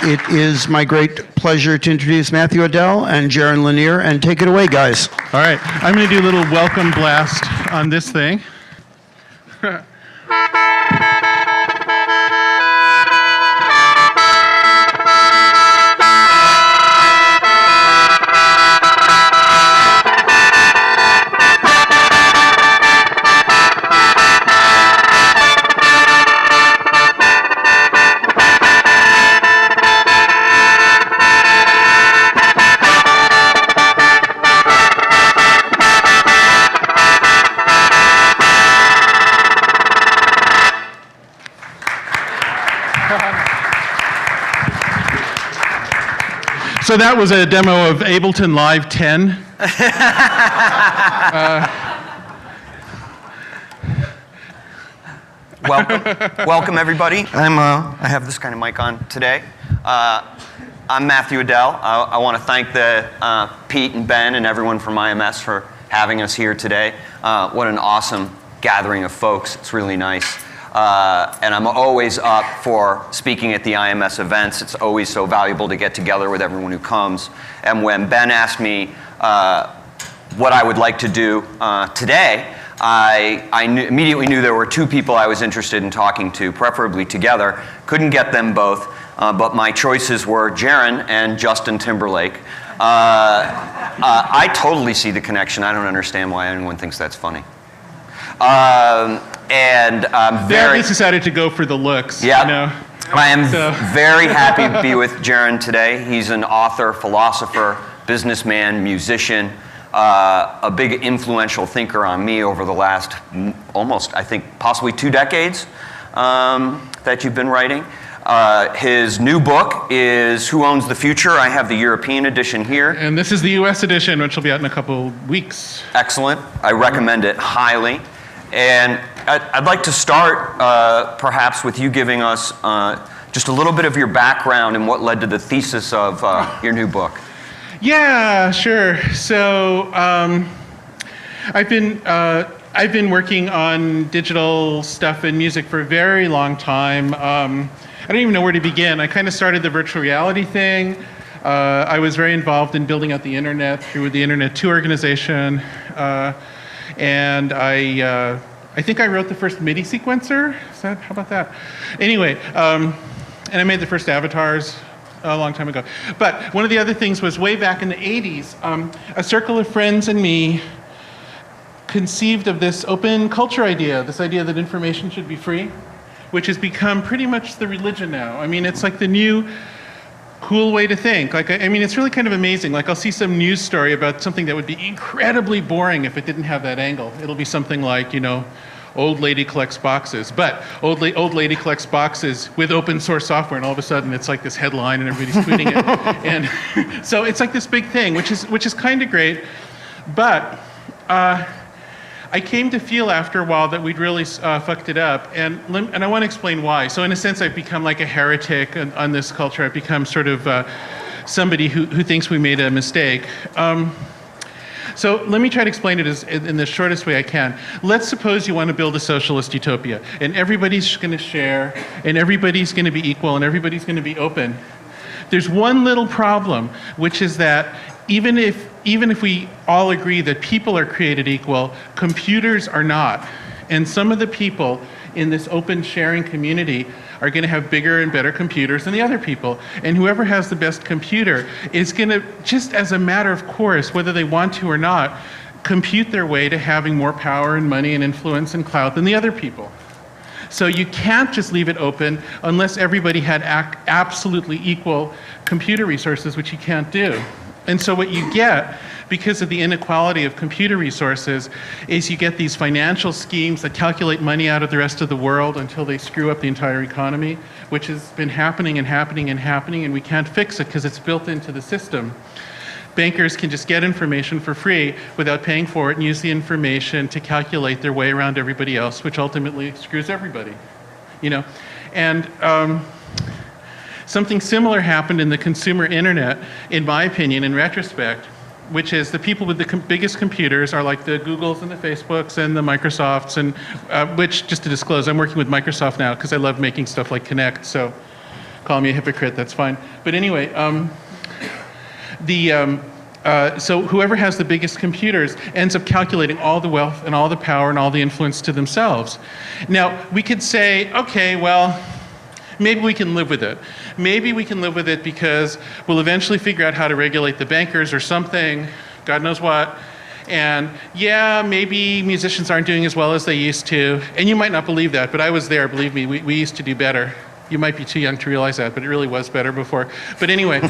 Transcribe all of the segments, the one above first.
It is my great pleasure to introduce Matthew Adell and Jaron Lanier, and take it away, guys. All right, I'm going to do a little welcome blast on this thing. So that was a demo of Ableton Live 10. Welcome everybody. I have this kind of mic on today. I'm Matthew Adell. I want to thank Pete and Ben and everyone from IMS for having us here today. What an awesome gathering of folks. It's really nice. And I'm always up for speaking at the IMS events. It's always so valuable to get together with everyone who comes. And when Ben asked me what I would like to do today, I immediately knew there were two people I was interested in talking to, preferably together. Couldn't get them both, but my choices were Jaron and Justin Timberlake. I totally see the connection. I don't understand why anyone thinks that's funny. And I'm very... They decided to go for the looks. Yeah. You know? I am very happy to be with Jaron today. He's an author, philosopher, businessman, musician, a big influential thinker on me over the last almost, I think, possibly 2 decades that you've been writing. His new book is Who Owns the Future? I have the European edition here. And this is the US edition, which will be out in a couple weeks. Excellent. I recommend it highly. And I'd like to start perhaps with you giving us just a little bit of your background and what led to the thesis of your new book. Yeah, sure. So I've been working on digital stuff and music for a very long time. I don't even know where to begin. I kind of started the virtual reality thing. I was very involved in building out the internet through the Internet 2 organization. And I think I wrote the first MIDI sequencer. How about that? Anyway, and I made the first avatars a long time ago. But one of the other things was way back in the 80s, a circle of friends and me conceived of this open culture idea, this idea that information should be free, which has become pretty much the religion now. I mean, it's like the new cool way to think. Like, I mean, it's really kind of amazing. Like, I'll see some news story about something that would be incredibly boring if it didn't have that angle. It'll be something like, you know, old lady collects boxes, but old lady collects boxes with open source software, and all of a sudden it's like this headline and everybody's tweeting it. And so it's like this big thing, which is kind of great. But I came to feel after a while that we'd really fucked it up, and I want to explain why. So in a sense, I've become like a heretic on this culture. I've become sort of somebody who thinks we made a mistake. So let me try to explain it in the shortest way I can. Let's suppose you want to build a socialist utopia, and everybody's going to share, and everybody's going to be equal, and everybody's going to be open. There's one little problem, which is that even if we all agree that people are created equal, computers are not. And some of the people in this open sharing community are going to have bigger and better computers than the other people. And whoever has the best computer is going to, just as a matter of course, whether they want to or not, compute their way to having more power and money and influence and clout than the other people. So you can't just leave it open unless everybody had absolutely equal computer resources, which you can't do. And so what you get, because of the inequality of computer resources, is you get these financial schemes that calculate money out of the rest of the world until they screw up the entire economy, which has been happening and happening and happening, and we can't fix it because it's built into the system. Bankers can just get information for free without paying for it and use the information to calculate their way around everybody else, which ultimately screws everybody, you know? And something similar happened in the consumer internet, in my opinion, in retrospect, which is the people with the biggest computers are like the Googles and the Facebooks and the Microsofts, and which, just to disclose, I'm working with Microsoft now because I love making stuff like Kinect, so call me a hypocrite, that's fine. But anyway, so whoever has the biggest computers ends up calculating all the wealth and all the power and all the influence to themselves. Now, we could say, okay, well, maybe we can live with it. Maybe we can live with it because we'll eventually figure out how to regulate the bankers or something, God knows what. And yeah, maybe musicians aren't doing as well as they used to. And you might not believe that, but I was there, believe me, we used to do better. You might be too young to realize that, but it really was better before. But anyway,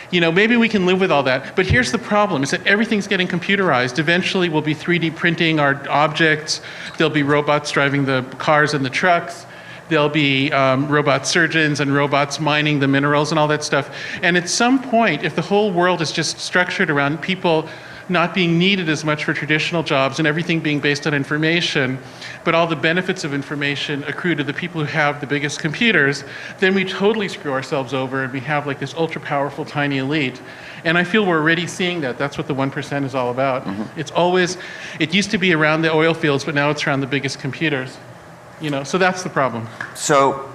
you know, maybe we can live with all that. But here's the problem, is that everything's getting computerized. Eventually we'll be 3D printing our objects. There'll be robots driving the cars and the trucks. There'll be robot surgeons and robots mining the minerals and all that stuff. And at some point, if the whole world is just structured around people not being needed as much for traditional jobs and everything being based on information, but all the benefits of information accrue to the people who have the biggest computers, then we totally screw ourselves over and we have like this ultra powerful tiny elite. And I feel we're already seeing that. That's what the 1% is all about. Mm-hmm. It's always, it used to be around the oil fields, but now it's around the biggest computers. You know, so that's the problem. So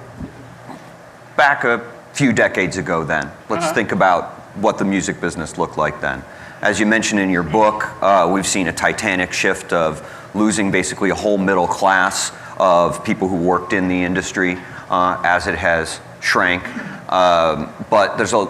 back a few decades ago then, let's think about what the music business looked like then. As you mentioned in your book, we've seen a titanic shift of losing basically a whole middle class of people who worked in the industry as it has shrank. But there's a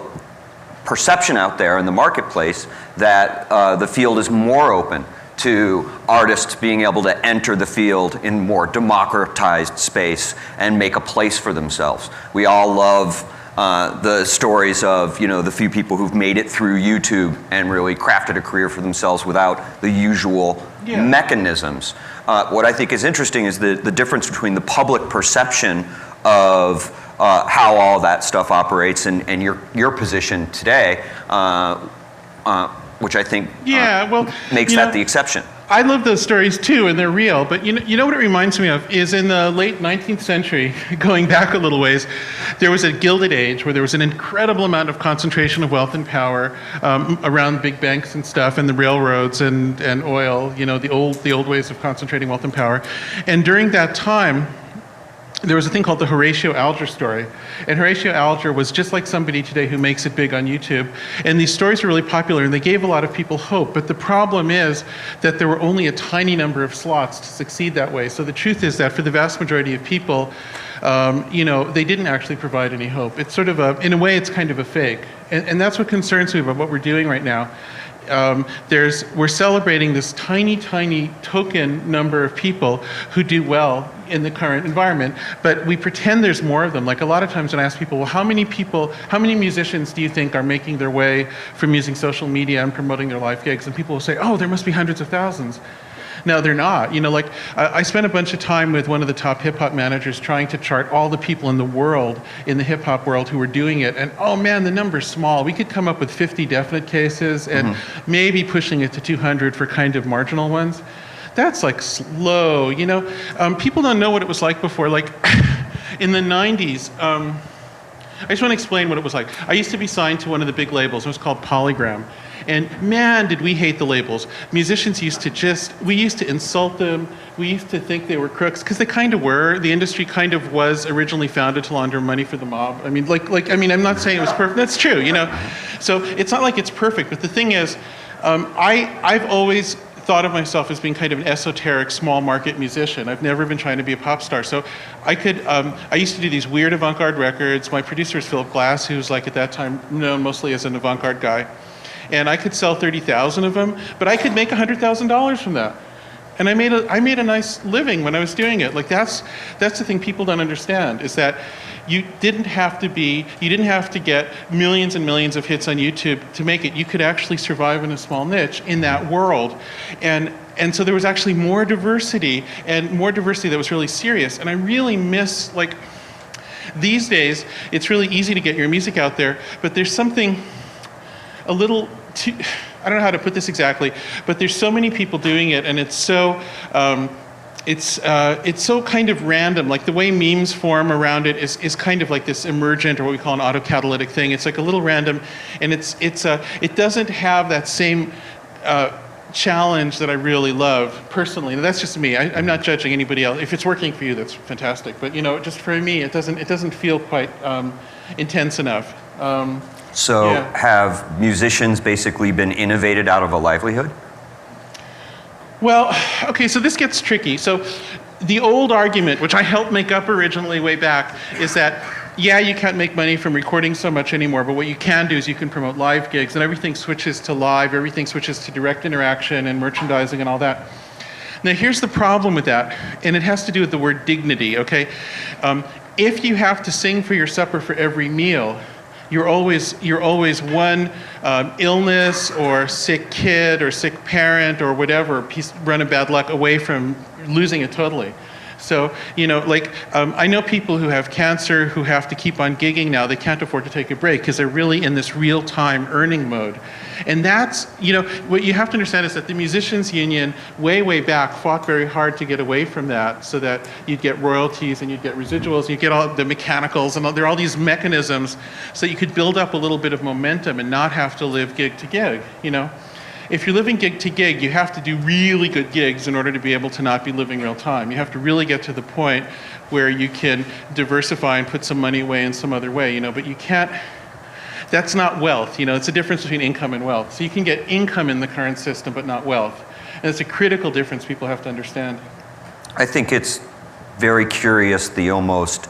perception out there in the marketplace that the field is more open to artists being able to enter the field in more democratized space and make a place for themselves. We all love the stories of, you know, the few people who've made it through YouTube and really crafted a career for themselves without the usual mechanisms. What I think is interesting is the difference between the public perception of how all that stuff operates and your position today, which I think makes that the exception. I love those stories too, and they're real. But you know what it reminds me of is in the late 19th century, going back a little ways, there was a Gilded Age where there was an incredible amount of concentration of wealth and power around big banks and stuff, and the railroads and oil. You know, the old ways of concentrating wealth and power. And during that time, there was a thing called the Horatio Alger story. And Horatio Alger was just like somebody today who makes it big on YouTube. And these stories were really popular and they gave a lot of people hope. But the problem is that there were only a tiny number of slots to succeed that way. So the truth is that for the vast majority of people, you know, they didn't actually provide any hope. It's sort of in a way, it's kind of a fake. And that's what concerns me about what we're doing right now. We're celebrating this tiny, tiny token number of people who do well in the current environment, but we pretend there's more of them. Like a lot of times when I ask people, well, how many musicians do you think are making their way from using social media and promoting their live gigs? And people will say, oh, there must be hundreds of thousands. No, they're not. You know, like I spent a bunch of time with one of the top hip hop managers trying to chart all the people in the world, in the hip hop world, who were doing it. And oh man, the number's small. We could come up with 50 definite cases and maybe pushing it to 200 for kind of marginal ones. That's like slow, you know. People don't know what it was like before. Like in the 90s, I just want to explain what it was like. I used to be signed to one of the big labels. It was called Polygram. And man, did we hate the labels. Musicians used to insult them. We used to think they were crooks, because they kind of were. The industry kind of was originally founded to launder money for the mob. I mean, I'm not saying it was perfect. That's true, you know. So it's not like it's perfect, but the thing is, I've always thought of myself as being kind of an esoteric small market musician. I've never been trying to be a pop star. So I used to do these weird avant-garde records. My producer is Philip Glass, who's like at that time known mostly as an avant-garde guy. And I could sell 30,000 of them, but I could make $100,000 from that. And I made a nice living when I was doing it. Like that's the thing people don't understand, is that you didn't have to get millions and millions of hits on YouTube to make it. You could actually survive in a small niche in that world. And so there was actually more diversity, and more diversity that was really serious. And I really miss, like, these days, it's really easy to get your music out there, but there's something a little too, I don't know how to put this exactly, but there's so many people doing it, and it's so kind of random. Like the way memes form around it is kind of like this emergent, or what we call an autocatalytic thing. It's like a little random, and it doesn't have that same challenge that I really love personally. And that's just me. I'm not judging anybody else. If it's working for you, that's fantastic. But just for me, it doesn't feel quite intense enough. So Yeah. have musicians basically been innovated out of a livelihood? Well, okay, so this gets tricky. So the old argument, which I helped make up originally way back, is that, yeah, you can't make money from recording so much anymore, but what you can do is you can promote live gigs, and everything switches to live, everything switches to direct interaction and merchandising and all that. Now, here's the problem with that, and it has to do with the word dignity, okay? If you have to sing for your supper for every meal, you're always one illness or sick kid or sick parent or whatever, run of bad luck away from losing it totally. So, I know people who have cancer who have to keep on gigging now. They can't afford to take a break because they're really in this real-time earning mode. And that's, what you have to understand is that the musicians union way back fought very hard to get away from that so that you'd get royalties and you'd get residuals, you'd get all the mechanicals, and there are all these mechanisms so you could build up a little bit of momentum and not have to live gig to gig, If you're living gig to gig, you have to do really good gigs in order to be able to not be living real time. You have to really get to the point where you can diversify and put some money away in some other way, but you can't, that's not wealth, it's a difference between income and wealth. So you can get income in the current system, but not wealth. And it's a critical difference people have to understand. I think it's very curious, the almost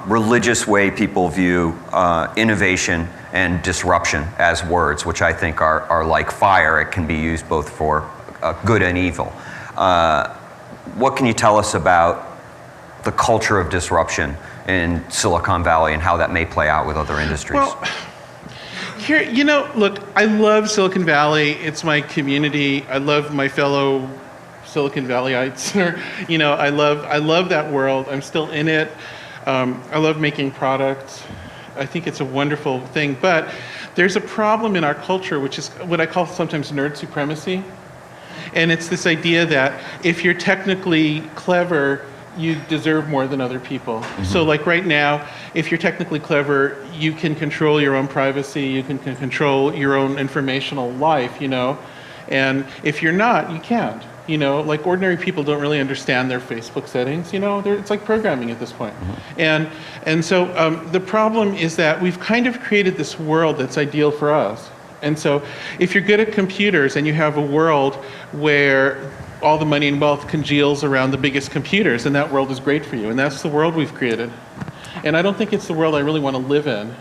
religious way people view innovation and disruption as words, which I think are like fire. It can be used both for good and evil. What can you tell us about the culture of disruption in Silicon Valley and how that may play out with other industries? Well, here, look, I love Silicon Valley. It's my community. I love my fellow Silicon Valleyites. I love that world. I'm still in it. I love making products. I think it's a wonderful thing, but there's a problem in our culture, which is what I call sometimes nerd supremacy. And it's this idea that if you're technically clever, you deserve more than other people. Mm-hmm. So like right now, if you're technically clever, you can control your own privacy, you can control your own informational life, and if you're not, you can't. Like ordinary people don't really understand their Facebook settings. It's like programming at this point. Mm-hmm. And so the problem is that we've kind of created this world that's ideal for us. And so if you're good at computers and you have a world where all the money and wealth congeals around the biggest computers, and that world is great for you. And that's the world we've created. And I don't think it's the world I really want to live in.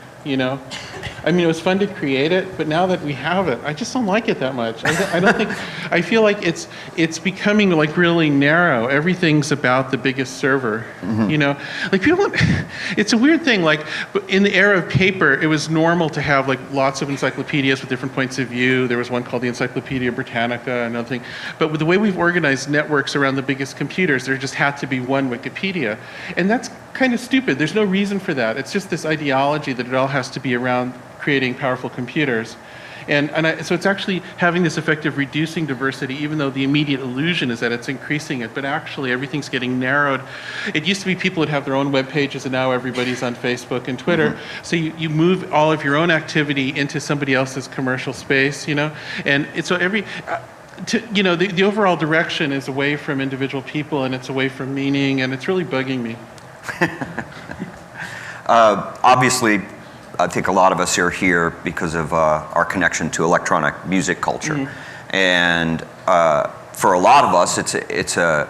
I mean, it was fun to create it, but now that we have it, I just don't like it that much. I don't think, I feel like it's becoming like really narrow. Everything's about the biggest server, Like people, it's a weird thing, like in the era of paper, it was normal to have like lots of encyclopedias with different points of view. There was one called the Encyclopedia Britannica, another thing. But with the way we've organized networks around the biggest computers, there just had to be one Wikipedia. And that's kind of stupid. There's no reason for that. It's just this ideology that it all has to be around creating powerful computers. So it's actually having this effect of reducing diversity, even though the immediate illusion is that it's increasing it, but actually everything's getting narrowed. It used to be people would have their own web pages, and now everybody's on Facebook and Twitter. Mm-hmm. So you move all of your own activity into somebody else's commercial space, And so the overall direction is away from individual people, and it's away from meaning, and it's really bugging me. Obviously, I think a lot of us are here because of our connection to electronic music culture, mm-hmm. And for a lot of us, it's a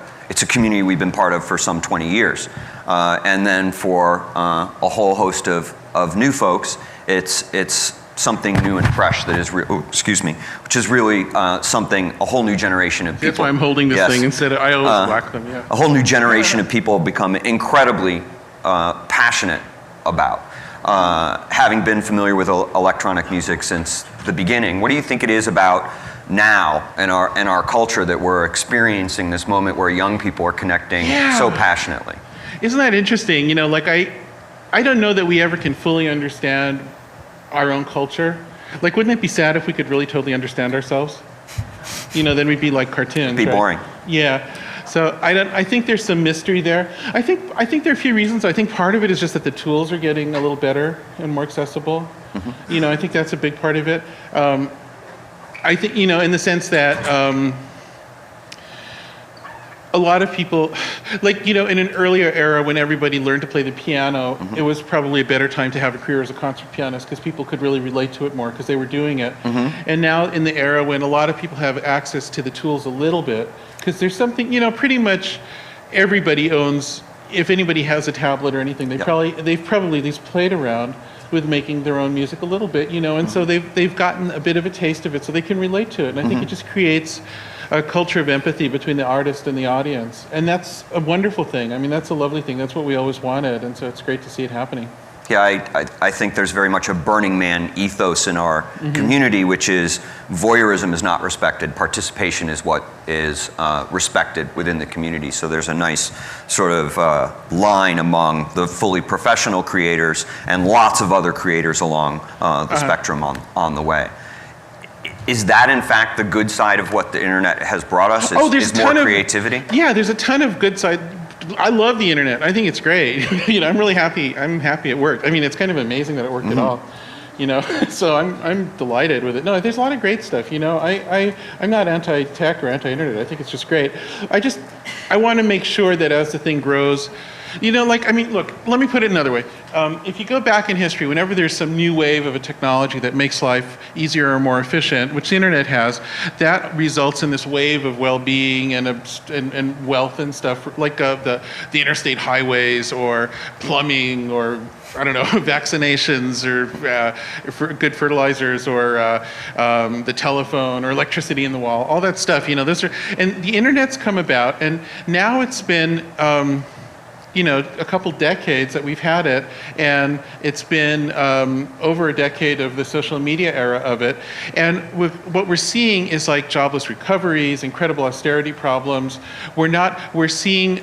community we've been part of for some 20 years, and then for a whole host of new folks, it's something new and fresh that is, which is really something a whole new generation of people. That's why I'm holding this thing instead of, I always whack them, yeah. A whole new generation of people have become incredibly passionate about. Having been familiar with electronic music since the beginning, what do you think it is about now in our culture that we're experiencing this moment where young people are connecting so passionately? Isn't that interesting? I don't know that we ever can fully understand our own culture. Like, wouldn't it be sad if we could really totally understand ourselves? Then we'd be like cartoons. It'd be boring. Yeah. So I think there's some mystery there. I think there are a few reasons. I think part of it is just that the tools are getting a little better and more accessible. Mm-hmm. I think that's a big part of it. I think, in the sense that a lot of people, like, in an earlier era when everybody learned to play the piano, it was probably a better time to have a career as a concert pianist because people could really relate to it more because they were doing it. And now in the era when a lot of people have access to the tools a little bit, because there's something, pretty much everybody owns, if anybody has a tablet or anything, they've probably at least played around with making their own music a little bit, and so they've gotten a bit of a taste of it so they can relate to it. And I think it just creates a culture of empathy between the artist and the audience. And that's a wonderful thing. I mean, that's a lovely thing. That's what we always wanted. And so it's great to see it happening. Yeah, I think there's very much a Burning Man ethos in our community, which is voyeurism is not respected. Participation is what is respected within the community. So there's a nice sort of line among the fully professional creators and lots of other creators along the spectrum on the way. Is that, in fact, the good side of what the internet has brought us? Is more creativity? Yeah, there's a ton of good side. I love the internet. I think it's great. I'm really happy. I'm happy it worked. I mean, it's kind of amazing that it worked at all. So I'm delighted with it. No, there's a lot of great stuff. I'm not anti-tech or anti-internet. I think it's just great. I want to make sure that as the thing grows, look, let me put it another way. If you go back in history, whenever there's some new wave of a technology that makes life easier or more efficient, which the internet has, that results in this wave of well-being and wealth and stuff, like the interstate highways or plumbing or, I don't know, vaccinations or good fertilizers or the telephone or electricity in the wall, all that stuff. And the internet's come about, and now it's been a couple decades that we've had it, and it's been over a decade of the social media era of it. And what we're seeing is like jobless recoveries, incredible austerity problems. We're seeing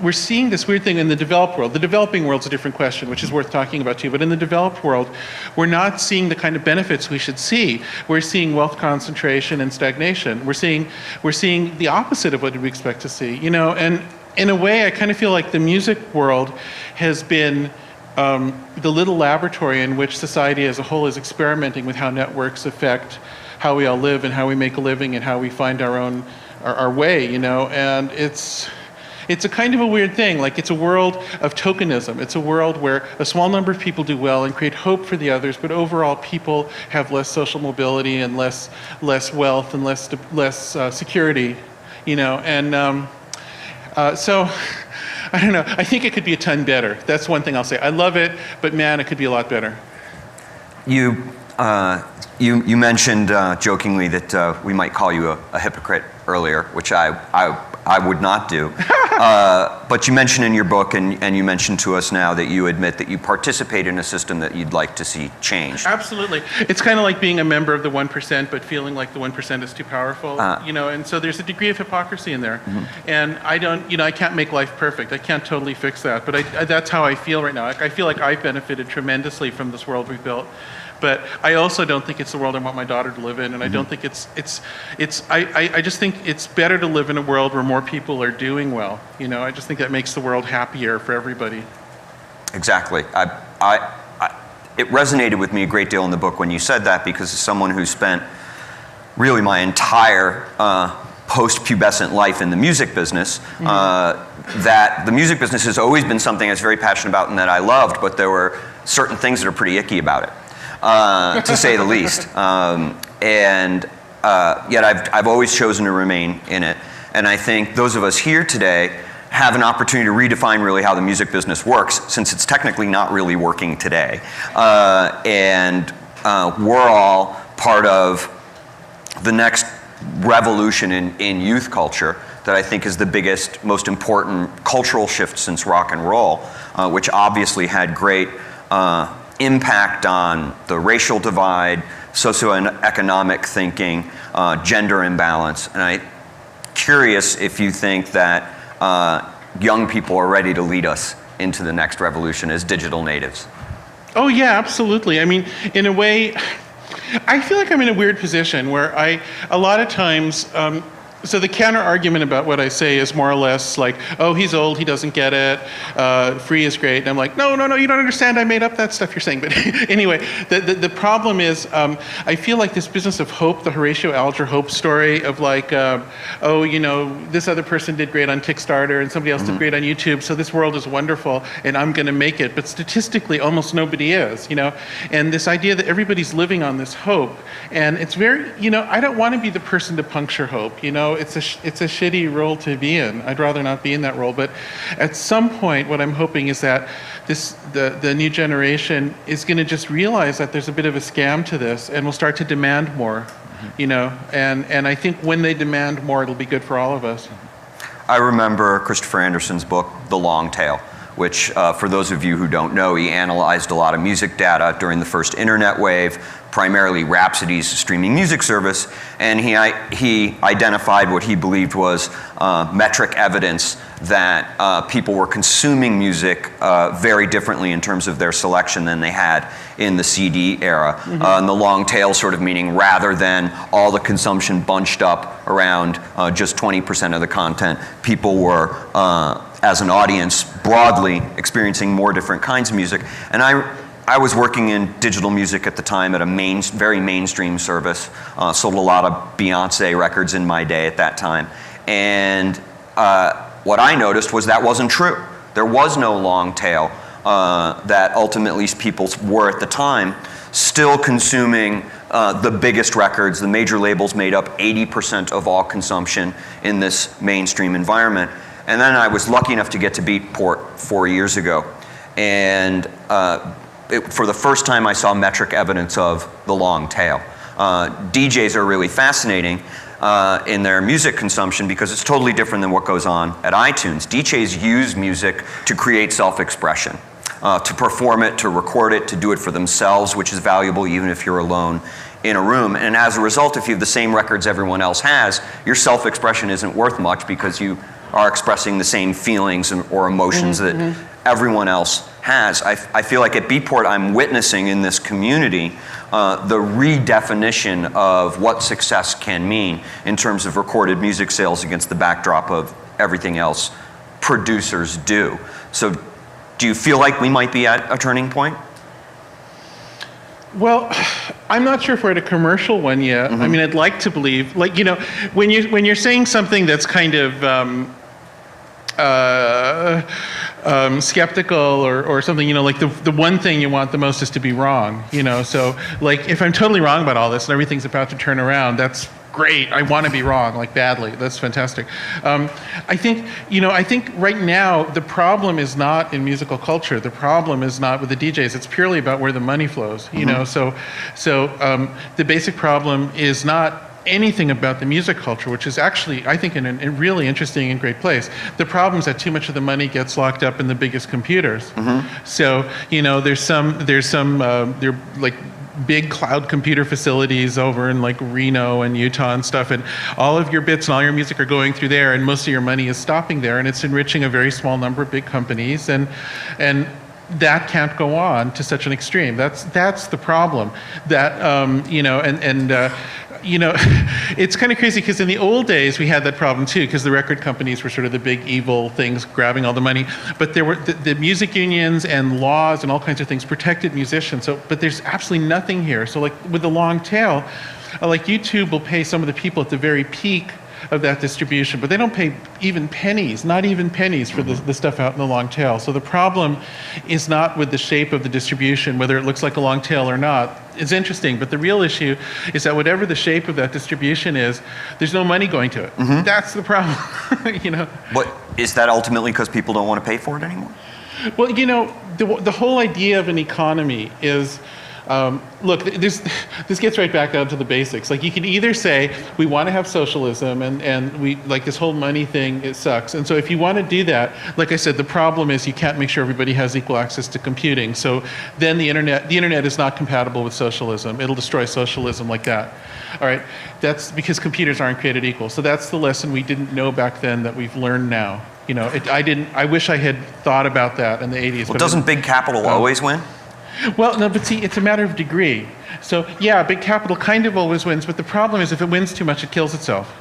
we're seeing this weird thing in the developed world. The developing world's a different question, which is worth talking about too. But in the developed world, we're not seeing the kind of benefits we should see. We're seeing wealth concentration and stagnation. We're seeing the opposite of what we expect to see. And in a way, I kind of feel like the music world has been the little laboratory in which society as a whole is experimenting with how networks affect how we all live and how we make a living and how we find our way. And it's a kind of a weird thing. Like, it's a world of tokenism. It's a world where a small number of people do well and create hope for the others, but overall people have less social mobility and less wealth and less security. So, I don't know. I think it could be a ton better. That's one thing I'll say. I love it, but man, it could be a lot better. You mentioned jokingly that we might call you a hypocrite earlier, which I would not do. But you mentioned in your book, and you mentioned to us now, that you admit that you participate in a system that you'd like to see changed. Absolutely. It's kind of like being a member of the 1%, but feeling like the 1% is too powerful. And so there's a degree of hypocrisy in there. And I can't make life perfect. I can't totally fix that. But that's how I feel right now. I feel like I've benefited tremendously from this world we've built. But I also don't think it's the world I want my daughter to live in, and I don't think I just think it's better to live in a world where more people are doing well. I just think that makes the world happier for everybody. Exactly. It resonated with me a great deal in the book when you said that, because as someone who spent really my entire post-pubescent life in the music business, that the music business has always been something I was very passionate about and that I loved, but there were certain things that are pretty icky about it. To say the least. Yet I've always chosen to remain in it. And I think those of us here today have an opportunity to redefine really how the music business works, since it's technically not really working today. We're all part of the next revolution in youth culture that I think is the biggest, most important cultural shift since rock and roll, which obviously had great impact on the racial divide, socioeconomic thinking, gender imbalance. And I'm curious if you think that young people are ready to lead us into the next revolution as digital natives. Oh yeah, absolutely. I mean, in a way, I feel like I'm in a weird position where a lot of times, So the counter argument about what I say is more or less like, oh, he's old, he doesn't get it, free is great. And I'm like, no, you don't understand, I made up that stuff you're saying. But anyway, the problem is, I feel like this business of hope, the Horatio Alger hope story of like, oh, this other person did great on Kickstarter and somebody else did great on YouTube, so this world is wonderful and I'm gonna make it. But statistically, almost nobody is, And this idea that everybody's living on this hope, and it's very, I don't want to be the person to puncture hope, It's a shitty role to be in. I'd rather not be in that role. But at some point, what I'm hoping is that the new generation is going to just realize that there's a bit of a scam to this, and will start to demand more. And I think when they demand more, it'll be good for all of us. I remember Christopher Anderson's book, The Long Tail, which, for those of you who don't know, he analyzed a lot of music data during the first internet wave, primarily Rhapsody's streaming music service, and he identified what he believed was metric evidence that people were consuming music very differently in terms of their selection than they had in the CD era. And the long tail sort of meaning rather than all the consumption bunched up around just 20% of the content, people were, as an audience, broadly experiencing more different kinds of music. And I was working in digital music at the time at a very mainstream service, sold a lot of Beyonce records in my day at that time. And what I noticed was that wasn't true. There was no long tail, that ultimately people were at the time still consuming the biggest records. The major labels made up 80% of all consumption in this mainstream environment. And then I was lucky enough to get to Beatport 4 years ago. And for the first time, I saw metric evidence of the long tail. DJs are really fascinating in their music consumption because it's totally different than what goes on at iTunes. DJs use music to create self-expression, to perform it, to record it, to do it for themselves, which is valuable even if you're alone in a room. And as a result, if you have the same records everyone else has, your self-expression isn't worth much because you are expressing the same feelings or emotions that everyone else has. I feel like at Beatport I'm witnessing in this community the redefinition of what success can mean in terms of recorded music sales against the backdrop of everything else producers do. So do you feel like we might be at a turning point? Well, I'm not sure if we're at a commercial one yet. I mean, I'd like to believe, like, when you're saying something that's kind of skeptical or something, like the one thing you want the most is to be wrong, so like if I'm totally wrong about all this and everything's about to turn around, that's great. I want to be wrong, like badly. That's fantastic. I think right now the problem is not in musical culture. The problem is not with the DJs. It's purely about where the money flows, so the basic problem is not anything about the music culture, which is actually, I think, in a really interesting and great place. The problem is that too much of the money gets locked up in the biggest computers. So, they're like big cloud computer facilities over in like Reno and Utah and stuff, and all of your bits and all your music are going through there, and most of your money is stopping there, and it's enriching a very small number of big companies, and that can't go on to such an extreme. That's the problem. That it's kind of crazy because in the old days we had that problem too, because the record companies were sort of the big evil things grabbing all the money. But there were the music unions and laws and all kinds of things protected musicians. But there's absolutely nothing here. So like with the long tail, like YouTube will pay some of the people at the very peak of that distribution, but they don't pay even pennies, not even pennies for the stuff out in the long tail. So the problem is not with the shape of the distribution, whether it looks like a long tail or not. It's interesting, but the real issue is that whatever the shape of that distribution is, there's no money going to it. That's the problem, But is that ultimately because people don't want to pay for it anymore? Well, the whole idea of an economy is, look, this gets right back down to the basics. Like, you can either say we want to have socialism and we like this whole money thing, it sucks. And so if you want to do that, like I said, the problem is you can't make sure everybody has equal access to computing. So then the internet is not compatible with socialism. It'll destroy socialism like that. All right, that's because computers aren't created equal. So that's the lesson we didn't know back then that we've learned now. I wish I had thought about that in the 80s. Well, doesn't big capital always win? Well, no, but see, it's a matter of degree. So, yeah, big capital kind of always wins, but the problem is if it wins too much, it kills itself.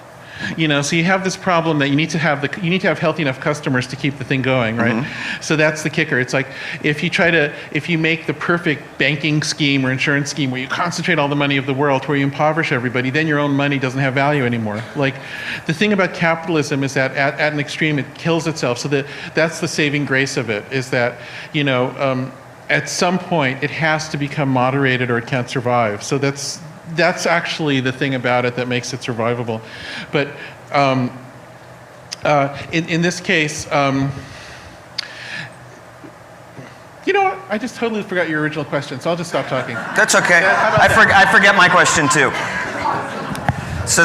So you have this problem that you need to have healthy enough customers to keep the thing going, right? So that's the kicker. It's like if you make the perfect banking scheme or insurance scheme where you concentrate all the money of the world, where you impoverish everybody, then your own money doesn't have value anymore. Like the thing about capitalism is that at an extreme it kills itself. So that's the saving grace of it, is that at some point it has to become moderated or it can't survive. So that's actually the thing about it that makes it survivable. But in this case, you know what? I just totally forgot your original question, so I'll just stop talking. That's okay. I forget my question too. So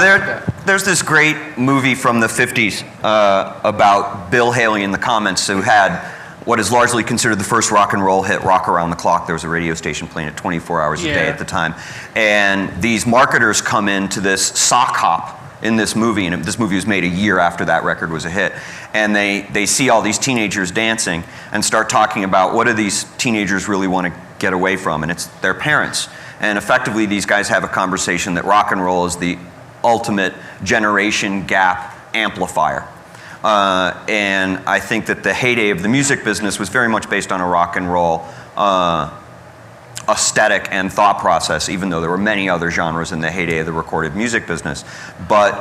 there's this great movie from the 50s about Bill Haley in the comments, who had what is largely considered the first rock and roll hit, Rock Around the Clock. There was a radio station playing it 24 hours a day at the time. And these marketers come into this sock hop in this movie, and this movie was made a year after that record was a hit. And they see all these teenagers dancing and start talking about what do these teenagers really want to get away from, and it's their parents. And effectively these guys have a conversation that rock and roll is the ultimate generation gap amplifier. And I think that the heyday of the music business was very much based on a rock and roll aesthetic and thought process, even though there were many other genres in the heyday of the recorded music business. But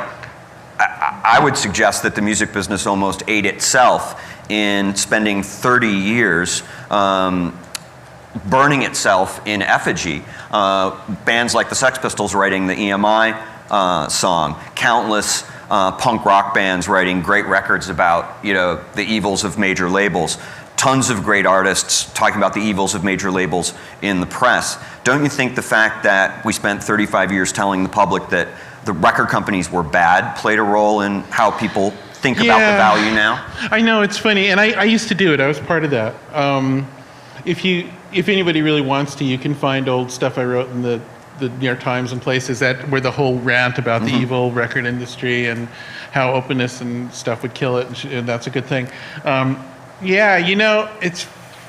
I would suggest that the music business almost ate itself in spending 30 years burning itself in effigy. Bands like the Sex Pistols writing the EMI song, countless punk rock bands writing great records about the evils of major labels. Tons of great artists talking about the evils of major labels in the press. Don't you think the fact that we spent 35 years telling the public that the record companies were bad played a role in how people think about the value now? I know, it's funny, and I used to do it. I was part of that. If anybody really wants to, you can find old stuff I wrote in the New York Times and places where the whole rant about the evil record industry and how openness and stuff would kill it, and that's a good thing. It's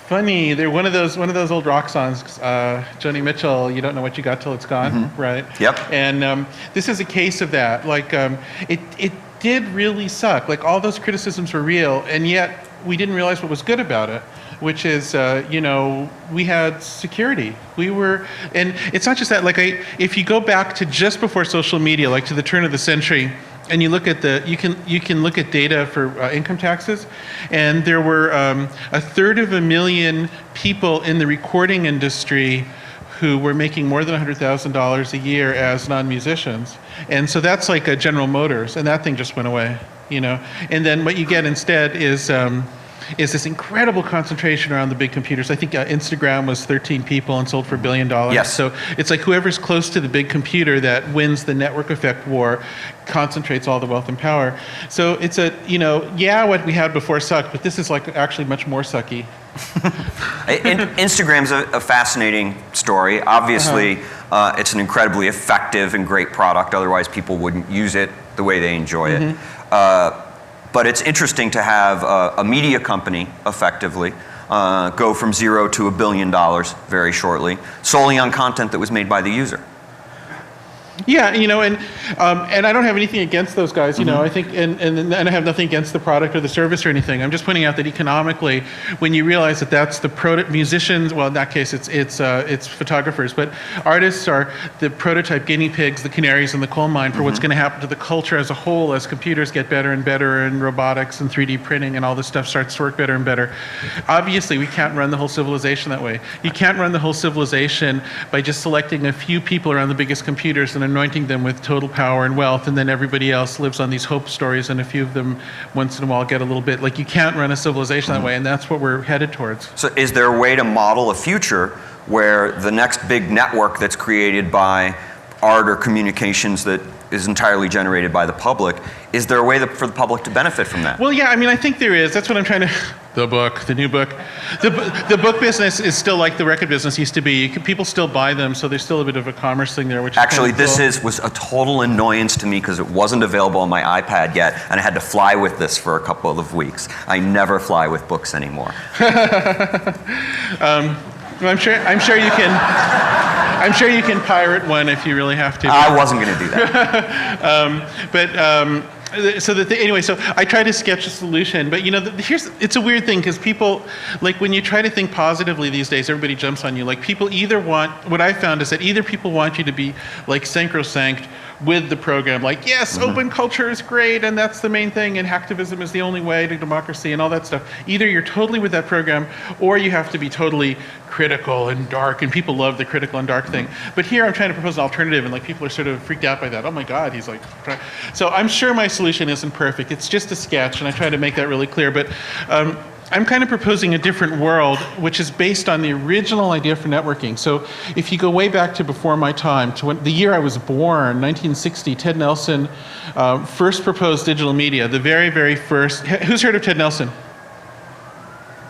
funny. They're one of those old rock songs, Joni Mitchell. You don't know what you got till it's gone, right? Yep. And this is a case of that. Like it did really suck. Like all those criticisms were real, and yet we didn't realize what was good about it, which is, we had security. And it's not just that, if you go back to just before social media, like to the turn of the century, and you look at you can look at data for income taxes, and there were 1/3 people in the recording industry who were making more than $100,000 a year as non-musicians. And so that's like a General Motors, and that thing just went away, And then what you get instead is this incredible concentration around the big computers. I think Instagram was 13 people and sold for $1 billion. Yes. So it's like whoever's close to the big computer that wins the network effect war concentrates all the wealth and power. So it's what we had before sucked, but this is like actually much more sucky. Instagram's a fascinating story. Obviously, it's an incredibly effective and great product. Otherwise, people wouldn't use it the way they enjoy it. But it's interesting to have a media company, effectively, go from 0 to $1 billion very shortly, solely on content that was made by the user. Yeah, and I don't have anything against those guys, I think, and I have nothing against the product or the service or anything. I'm just pointing out that economically, when you realize that that's the musicians, well, in that case, it's photographers, but artists are the prototype guinea pigs, the canaries in the coal mine for what's going to happen to the culture as a whole as computers get better and better and robotics and 3D printing and all this stuff starts to work better and better. Obviously, we can't run the whole civilization that way. You can't run the whole civilization by just selecting a few people around the biggest computers and anointing them with total power and wealth, and then everybody else lives on these hope stories, and a few of them once in a while get a little bit. Like, you can't run a civilization that way, and that's what we're headed towards. So is there a way to model a future where the next big network that's created by art or communications that is entirely generated by the public, is there a way for the public to benefit from that? Well, yeah, I think there is. That's what I'm trying to... The new book. The book business is still like the record business used to be. People still buy them, so there's still a bit of a commerce thing there, which actually, is kind of this cool. was a total annoyance to me because it wasn't available on my iPad yet, and I had to fly with this for a couple of weeks. I never fly with books anymore. I'm sure you can. I'm sure you can pirate one if you really have to. I wasn't going to do that. Anyway, so I try to sketch a solution, but it's a weird thing because people, like when you try to think positively these days, everybody jumps on you. Like people either what I found is that either people want you to be like sacrosanct with the program, like yes, open culture is great and that's the main thing and hacktivism is the only way to democracy and all that stuff. Either you're totally with that program or you have to be totally critical and dark, and people love the critical and dark thing. But here I'm trying to propose an alternative and like people are sort of freaked out by that. Oh my God, he's like, so I'm sure my solution isn't perfect. It's just a sketch and I try to make that really clear. But I'm kind of proposing a different world, which is based on the original idea for networking. So if you go way back to before my time, to the year I was born, 1960, Ted Nelson first proposed digital media, the very, very first. Who's heard of Ted Nelson?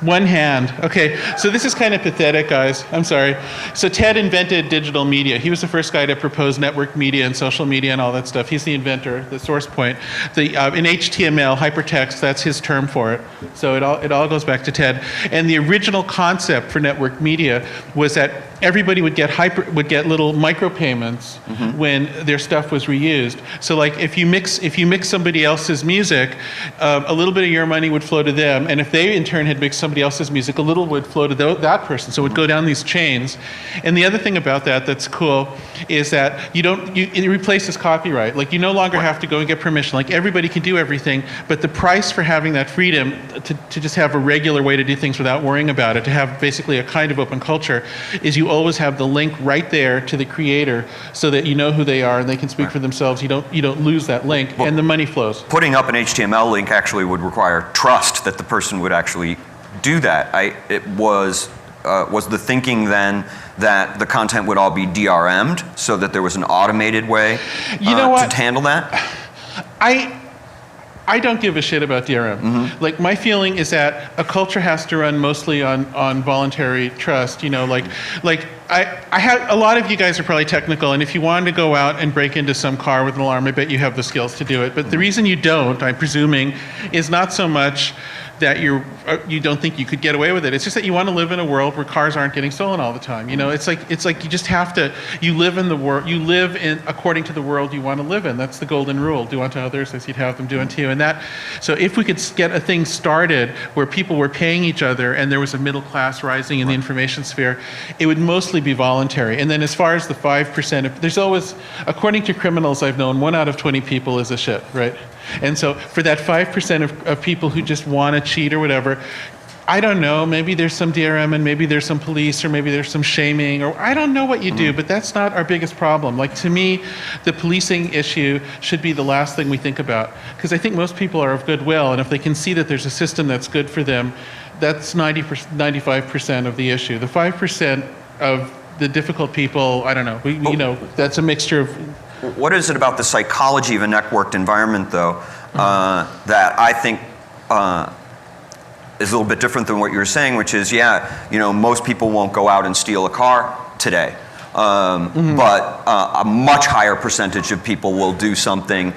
One hand. Okay, so this is kind of pathetic, guys. I'm sorry. So Ted invented digital media. He was the first guy to propose network media and social media and all that stuff. He's the inventor, the source point. In HTML, hypertext, that's his term for it. So it all goes back to Ted. And the original concept for network media was that everybody would get little micropayments when their stuff was reused. So like if you mix somebody else's music, a little bit of your money would flow to them, and if they in turn had mixed somebody else's music, a little would flow to that person. So it would go down these chains. And the other thing about that that's cool is that it replaces copyright. Like you no longer have to go and get permission. Like everybody can do everything, but the price for having that freedom to just have a regular way to do things without worrying about it, to have basically a kind of open culture, is you always have the link right there to the creator so that you know who they are and they can speak for themselves. You don't lose that link, and the money flows. Putting up an HTML link actually would require trust that the person would actually do that. It was the thinking then that the content would all be DRM'd so that there was an automated way to handle that? I don't give a shit about DRM. Like my feeling is that a culture has to run mostly on voluntary trust. I have a lot of you guys are probably technical, and if you wanted to go out and break into some car with an alarm, I bet you have the skills to do it. But the reason you don't, I'm presuming, is not so much that you don't think you could get away with it. It's just that you want to live in a world where cars aren't getting stolen all the time. It's like you just have to. You live in the world. You live in according to the world you want to live in. That's the golden rule: do unto others as you'd have them do unto you. And that. So if we could get a thing started where people were paying each other and there was a middle class rising in the information sphere, it would mostly be voluntary. And then as far as the 5%, there's always, according to criminals I've known, 1 out of 20 people is a shit, right? And so for that 5% of people who just want to cheat or whatever, I don't know, maybe there's some DRM and maybe there's some police or maybe there's some shaming, or I don't know what you do, but that's not our biggest problem. Like to me, the policing issue should be the last thing we think about, because I think most people are of goodwill, and if they can see that there's a system that's good for them, that's 95% of the issue. The 5% of the difficult people, I don't know, that's a mixture of. What is it about the psychology of a networked environment, though, that I think is a little bit different than what you were saying, which is, most people won't go out and steal a car today. But a much higher percentage of people will do something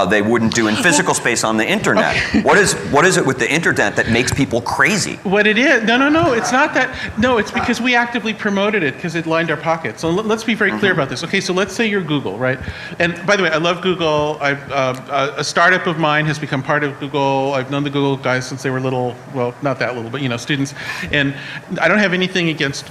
they wouldn't do in physical space on the internet. Okay. What is it with the internet that makes people crazy? What it is? No, it's not that. No, it's because we actively promoted it because it lined our pockets. So let's be very clear about this. Okay, so let's say you're Google, right? And by the way, I love Google. A startup of mine has become part of Google. I've known the Google guys since they were little, well, not that little, but students. And I don't have anything against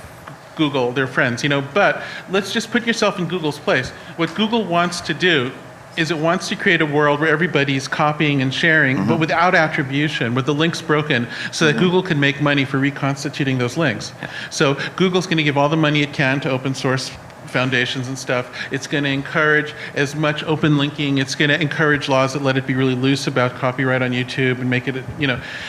Google, they're friends, but let's just put yourself in Google's place. What Google wants to do is it wants to create a world where everybody's copying and sharing, but without attribution, with the links broken, so that Google can make money for reconstituting those links. So Google's going to give all the money it can to open source foundations and stuff. It's going to encourage as much open linking. It's going to encourage laws that let it be really loose about copyright on YouTube and make it,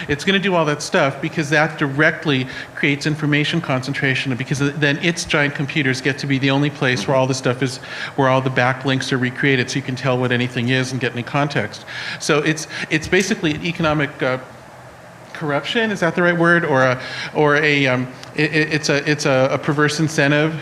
it's going to do all that stuff because that directly creates information concentration, because then its giant computers get to be the only place where all the stuff is, where all the backlinks are recreated, so you can tell what anything is and get any context. So it's basically an economic corruption, is that the right word? Or a it's a perverse incentive,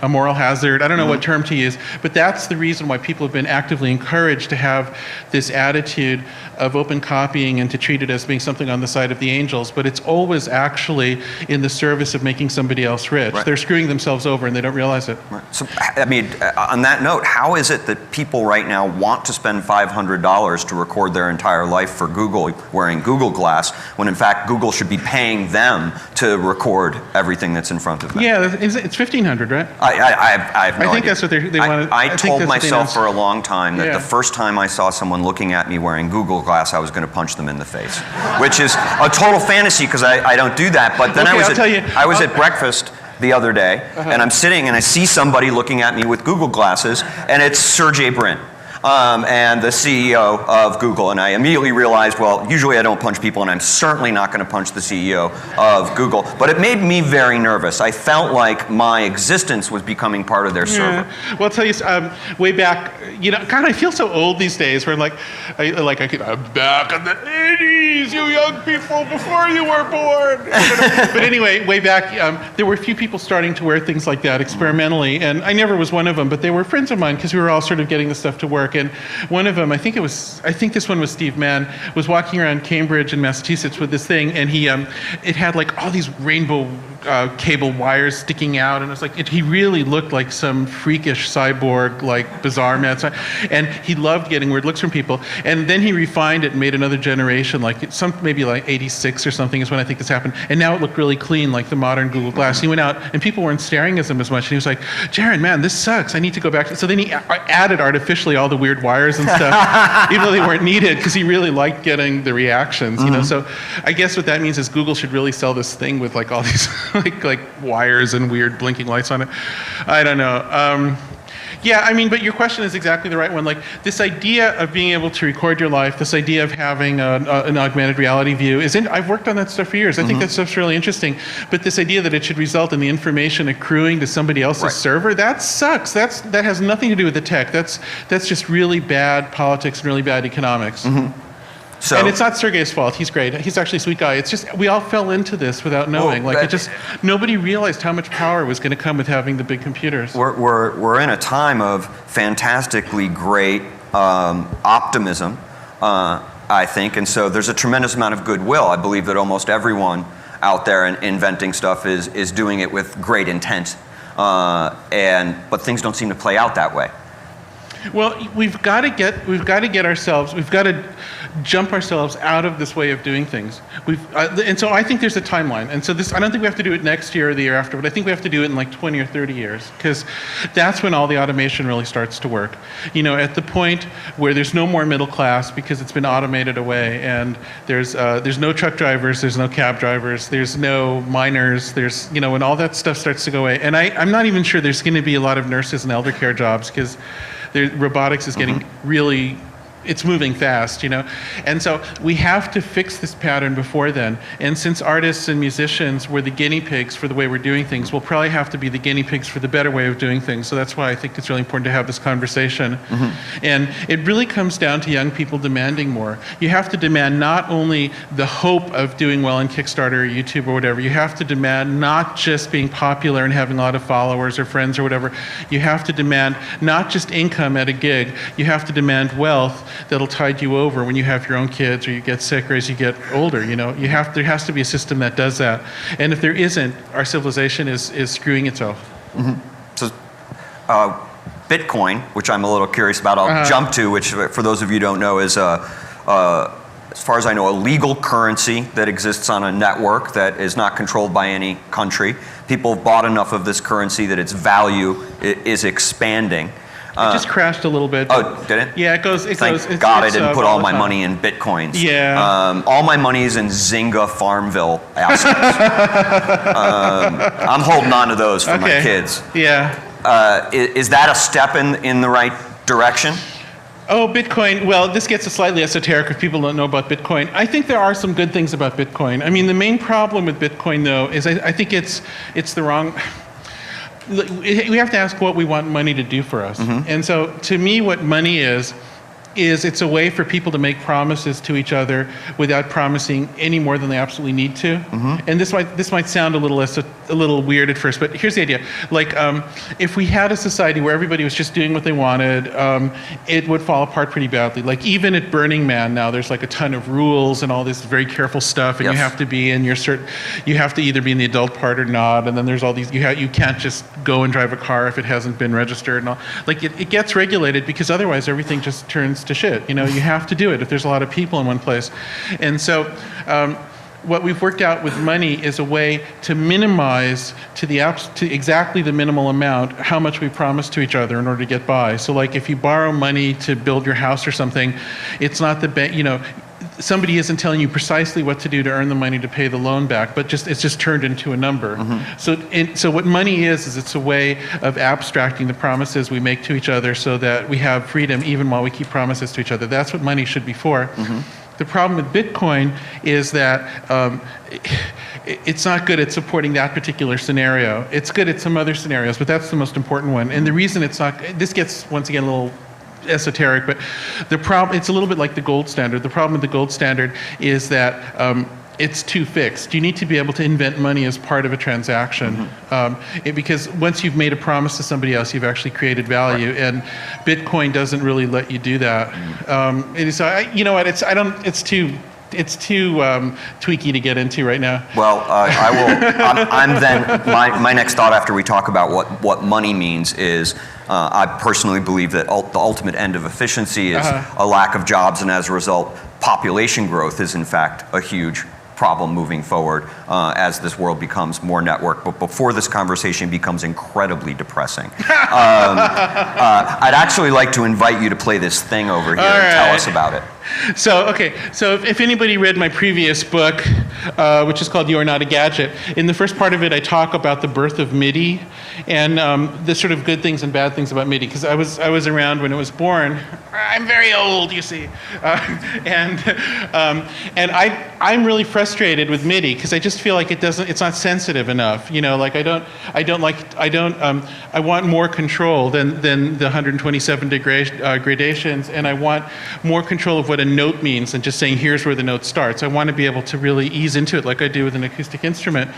a moral hazard. I don't know what term to use, but that's the reason why people have been actively encouraged to have this attitude of open copying and to treat it as being something on the side of the angels, but it's always actually in the service of making somebody else rich. Right. They're screwing themselves over and they don't realize it. Right. So, I mean, on that note, how is it that people right now want to spend $500 to record their entire life for Google wearing Google Glass, when in fact Google should be paying them to record everything that's in front of them? Yeah, it's $1,500, right? I have no I think idea. that's what they wanted. I told myself for a long time that Yeah. the first time I saw someone looking at me wearing Google Glass, I was going to punch them in the face, which is a total fantasy because I don't do that. But then Okay, I was at breakfast the other day, and I'm sitting and I see somebody looking at me with Google glasses, and it's Sergey Brin. And the CEO of Google, and I immediately realized, well, usually I don't punch people, and I'm certainly not going to punch the CEO of Google. But it made me very nervous. I felt like my existence was becoming part of their server. Well, I'll tell you, way back, God, I feel so old these days. Where I'm back in the '80s, you young people, before you were born. But anyway, way back, there were a few people starting to wear things like that experimentally, and I never was one of them, but they were friends of mine because we were all sort of getting this stuff to work. And one of them, I think this one was Steve Mann, was walking around Cambridge in Massachusetts with this thing, and it had like all these rainbow cable wires sticking out, and it was like he really looked like some freakish cyborg, like bizarre man. And he loved getting weird looks from people. And then he refined it and made another generation, maybe like '86 or something is when I think this happened. And now it looked really clean, like the modern Google Glass. He went out, and people weren't staring at him as much. And he was like, "Jaron, man, this sucks. I need to go back." So then he added artificially all the weird wires and stuff, even though they weren't needed, because he really liked getting the reactions. So I guess what that means is Google should really sell this thing with like all these like wires and weird blinking lights on it. I don't know. Yeah, I mean, but your question is exactly the right one. Like this idea of being able to record your life, this idea of having an augmented reality view I've worked on that stuff for years. I think that stuff's really interesting. But this idea that it should result in the information accruing to somebody else's server, that sucks. That has nothing to do with the tech. That's just really bad politics and really bad economics. So, and it's not Sergey's fault. He's great. He's actually a sweet guy. It's just we all fell into this without knowing. Nobody realized how much power was going to come with having the big computers. We're in a time of fantastically great optimism, I think, and so there's a tremendous amount of goodwill. I believe that almost everyone out there inventing stuff is doing it with great intent, but things don't seem to play out that way. Well, we've got to jump ourselves out of this way of doing things. And so I think there's a timeline. And so I don't think we have to do it next year or the year after, but I think we have to do it in like 20 or 30 years, because that's when all the automation really starts to work. At the point where there's no more middle class because it's been automated away, and there's no truck drivers, there's no cab drivers, there's no miners, when all that stuff starts to go away. And I'm not even sure there's going to be a lot of nurses and elder care jobs, because robotics is getting really, it's moving fast, And so we have to fix this pattern before then. And since artists and musicians were the guinea pigs for the way we're doing things, we'll probably have to be the guinea pigs for the better way of doing things. So that's why I think it's really important to have this conversation. And it really comes down to young people demanding more. You have to demand not only the hope of doing well on Kickstarter or YouTube or whatever, you have to demand not just being popular and having a lot of followers or friends or whatever. You have to demand not just income at a gig, you have to demand wealth that'll tide you over when you have your own kids or you get sick or as you get older. There has to be a system that does that. And if there isn't, our civilization is screwing itself. So Bitcoin, which I'm a little curious about, I'll jump to, which for those of you who don't know is as far as I know, a legal currency that exists on a network that is not controlled by any country. People have bought enough of this currency that its value is expanding. It just crashed a little bit. Oh, did it? Yeah, it goes. Thank God I didn't put all my money in Bitcoins. Yeah. All my money is in Zynga Farmville assets. I'm holding on to those for my kids. Yeah. Is that a step in the right direction? Oh, Bitcoin. Well, this gets slightly esoteric if people don't know about Bitcoin. I think there are some good things about Bitcoin. I mean, the main problem with Bitcoin, though, is I think it's the wrong... We have to ask what we want money to do for us. And so to me, what money is is it's a way for people to make promises to each other without promising any more than they absolutely need to. And this might sound a little weird at first, but here's the idea. Like, if we had a society where everybody was just doing what they wanted, it would fall apart pretty badly. Like, even at Burning Man now, there's like a ton of rules and all this very careful stuff, and you have to be in you have to either be in the adult part or not, and then there's all these, you can't just go and drive a car if it hasn't been registered and all. Like, it gets regulated because otherwise everything just turns to shit. You know, you have to do it if there's a lot of people in one place. And so what we've worked out with money is a way to minimize to exactly the minimal amount how much we promise to each other in order to get by. So like if you borrow money to build your house or something, it's not the bank, you know, somebody isn't telling you precisely what to do to earn the money to pay the loan back, but it's just turned into a number. So what money is it's a way of abstracting the promises we make to each other so that we have freedom even while we keep promises to each other. That's what money should be for. The problem with Bitcoin is that it's not good at supporting that particular scenario. It's good at some other scenarios, but that's the most important one. And the reason it's not, this gets, once again, a little esoteric, but the problem, it's a little bit like the gold standard. The problem with the gold standard is that it's too fixed. You need to be able to invent money as part of a transaction. Because once you've made a promise to somebody else, you've actually created value, and Bitcoin doesn't really let you do that. And so, you know what, it's too tweaky to get into right now. Well, I will. I'm then. My next thought after we talk about what money means is, I personally believe that the ultimate end of efficiency is a lack of jobs, and as a result, population growth is in fact a huge problem moving forward as this world becomes more networked. But before this conversation becomes incredibly depressing, I'd actually like to invite you to play this thing over here and tell us about it. So, okay, so if anybody read my previous book, which is called You're Not a Gadget, in the first part of it I talk about the birth of MIDI and the sort of good things and bad things about MIDI, because I was around when it was born. I'm very old, you see. And I'm really frustrated with MIDI because I just feel like it's not sensitive enough. You know, like I want more control than the 127 gradations, and I want more control of what a note means than just saying here's where the note starts. I want to be able to really ease into it like I do with an acoustic instrument.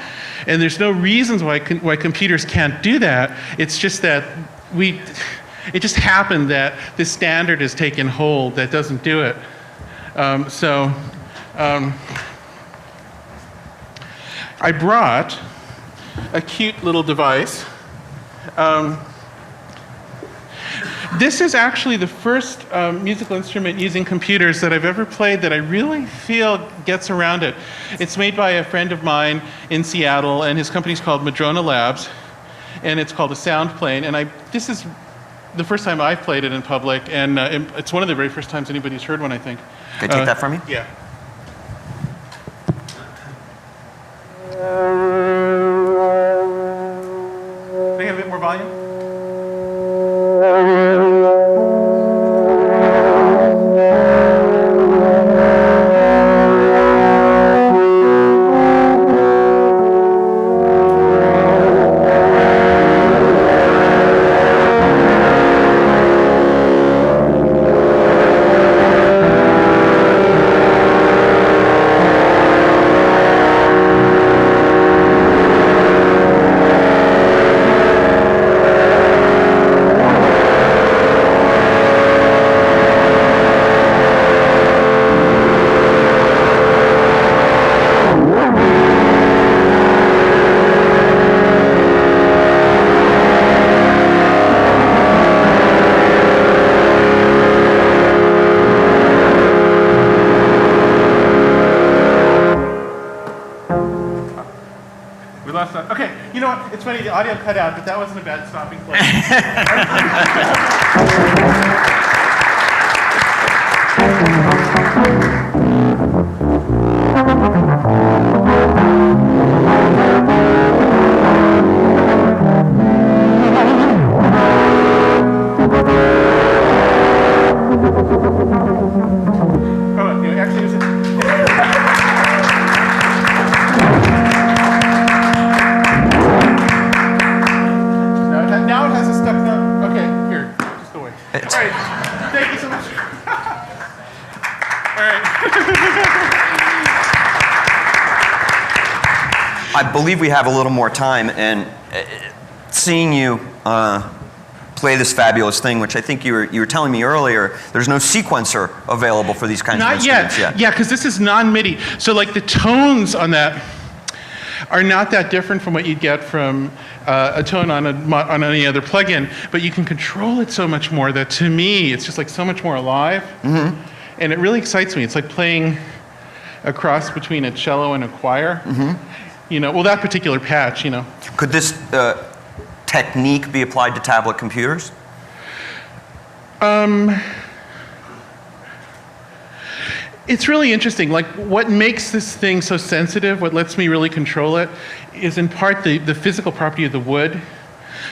And there's no reasons why computers can't do that. It's just that it just happened that this standard has taken hold that doesn't do it. I brought a cute little device. This is actually the first musical instrument using computers that I've ever played that I really feel gets around it. It's made by a friend of mine in Seattle, and his company's called Madrona Labs, and it's called a sound plane. And this is the first time I've played it in public, and it's one of the very first times anybody's heard one, I think. Can I take that from you? Yeah. Can I get a bit more volume? Okay, you know what? It's funny, the audio cut out, but that wasn't a bad stopping place. Oh, yeah, actually, it was now it has a stuck note. Okay, here, just go away. All right, thank you so much. I believe we have a little more time, and seeing you play this fabulous thing, which I think you were telling me earlier, there's no sequencer available for these kinds of instruments yet. Yeah, because this is non-MIDI. So like the tones on that are not that different from what you'd get from a tone on any other plugin, but you can control it so much more that to me it's just like so much more alive, and it really excites me. It's like playing a cross between a cello and a choir. You know, well, that particular patch, you know. Could this technique be applied to tablet computers? It's really interesting. Like, what makes this thing so sensitive, what lets me really control it, is in part the physical property of the wood.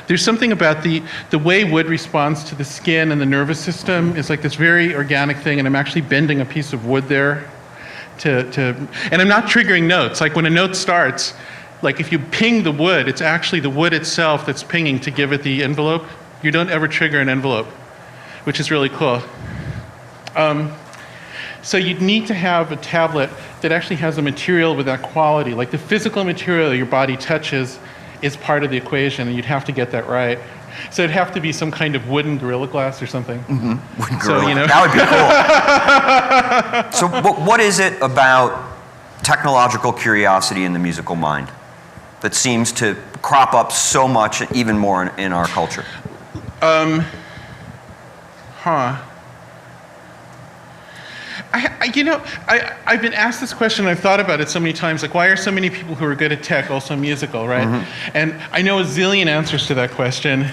There's something about the way wood responds to the skin and the nervous system is like this very organic thing, and I'm actually bending a piece of wood there and I'm not triggering notes. Like when a note starts, like if you ping the wood, it's actually the wood itself that's pinging to give it the envelope. You don't ever trigger an envelope, which is really cool. So you'd need to have a tablet that actually has a material with that quality. Like the physical material your body touches is part of the equation, and you'd have to get that right. So it'd have to be some kind of wooden Gorilla Glass or something. Wooden Gorilla. So, you know. That would be cool. So what is it about technological curiosity in the musical mind that seems to crop up so much, even more in our culture? I've been asked this question, I've thought about it so many times, like why are so many people who are good at tech also musical, right? And I know a zillion answers to that question.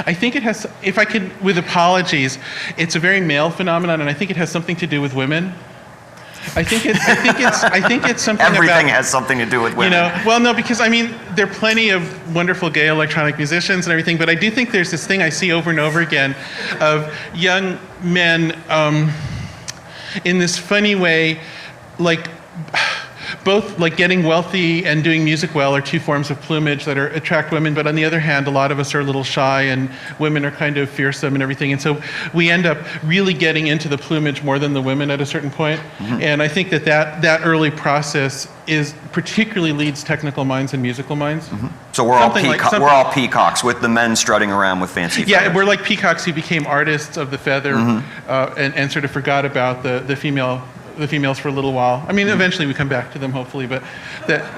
I think it has, if I could, with apologies, it's a very male phenomenon, and I think it has something to do with women. I think it's something Everything about, has something to do with women. You know, well, no, because I mean, there are plenty of wonderful gay electronic musicians and everything, but I do think there's this thing I see over and over again of young men in this funny way, like both like getting wealthy and doing music well are two forms of plumage that attract women, but on the other hand, a lot of us are a little shy and women are kind of fearsome and everything, and so we end up really getting into the plumage more than the women at a certain point. And I think that early process particularly leads technical minds and musical minds. So we're all peacocks with the men strutting around with fancy feathers. Yeah, we're like peacocks who became artists of the feather and sort of forgot about the females for a little while. I mean, eventually we come back to them, hopefully, but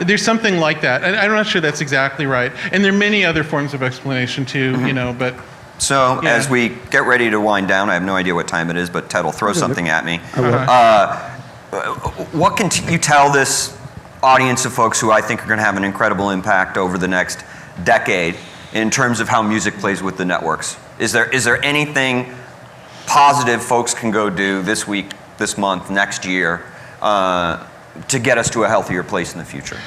there's something like that. And I'm not sure that's exactly right. And there are many other forms of explanation too, you know, but... So as we get ready to wind down, I have no idea what time it is, but Ted will throw something at me. What can you tell this audience of folks who I think are going to have an incredible impact over the next decade in terms of how music plays with the networks? Is there anything positive folks can go do this week, this month, next year, to get us to a healthier place in the future?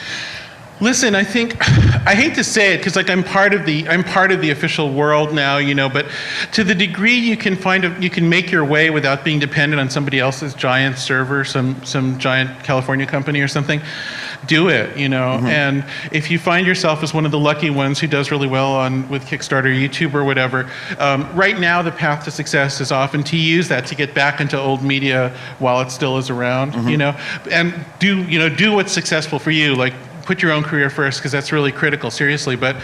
Listen, I think, I hate to say it because like I'm part of the official world now, you know, but to the degree you can make your way without being dependent on somebody else's giant server, some giant California company or something, do it, you know. And if you find yourself as one of the lucky ones who does really well with Kickstarter, YouTube, or whatever, right now the path to success is often to use that to get back into old media while it still is around, you know, and do what's successful for you, like put your own career first, because that's really critical, seriously. But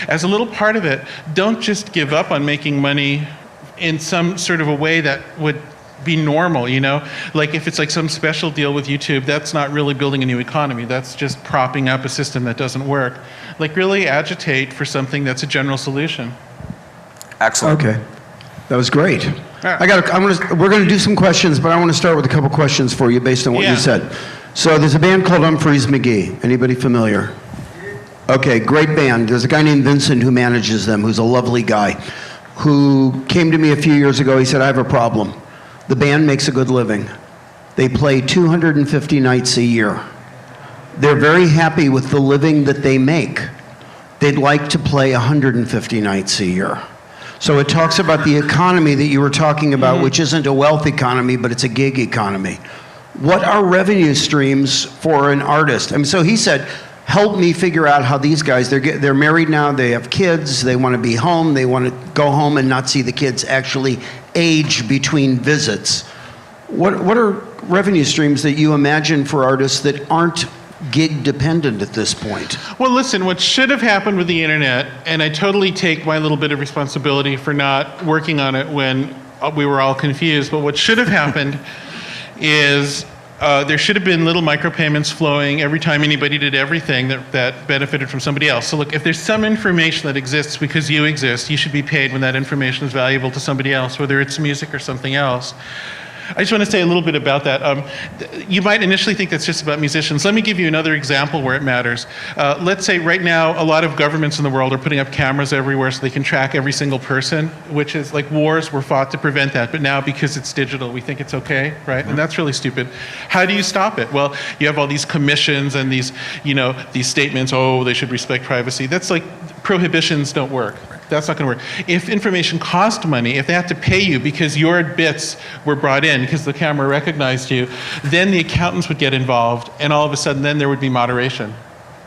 as a little part of it, don't just give up on making money in some sort of a way that would be normal, you know? Like if it's like some special deal with YouTube, that's not really building a new economy. That's just propping up a system that doesn't work. Like really agitate for something that's a general solution. Excellent. Okay. That was great. Yeah. We're going to do some questions, but I want to start with a couple questions for you based on what you said. So there's a band called Humphreys McGee. Anybody familiar? Okay, great band. There's a guy named Vincent who manages them, who's a lovely guy, who came to me a few years ago. He said, I have a problem. The band makes a good living. They play 250 nights a year. They're very happy with the living that they make. They'd like to play 150 nights a year. So it talks about the economy that you were talking about, which isn't a wealth economy, but it's a gig economy. What are revenue streams for an artist? I mean, so he said, help me figure out how these guys, they're married now, they have kids, they want to be home, they want to go home and not see the kids actually age between visits. What are revenue streams that you imagine for artists that aren't gig dependent at this point. Well, listen, what should have happened with the internet, and I totally take my little bit of responsibility for not working on it when we were all confused, but what should have happened is there should have been little micropayments flowing every time anybody did everything that benefited from somebody else. So look, if there's some information that exists because you exist, you should be paid when that information is valuable to somebody else, whether it's music or something else. I just want to say a little bit about that. You might initially think that's just about musicians. Let me give you another example where it matters. Let's say right now, a lot of governments in the world are putting up cameras everywhere so they can track every single person, which is like wars were fought to prevent that. But now because it's digital, we think it's okay, right? And that's really stupid. How do you stop it? Well, you have all these commissions and these, these statements, oh, they should respect privacy. That's like prohibitions don't work. That's not going to work. If information cost money, if they have to pay you because your bits were brought in because the camera recognized you, then the accountants would get involved, and all of a sudden then there would be moderation.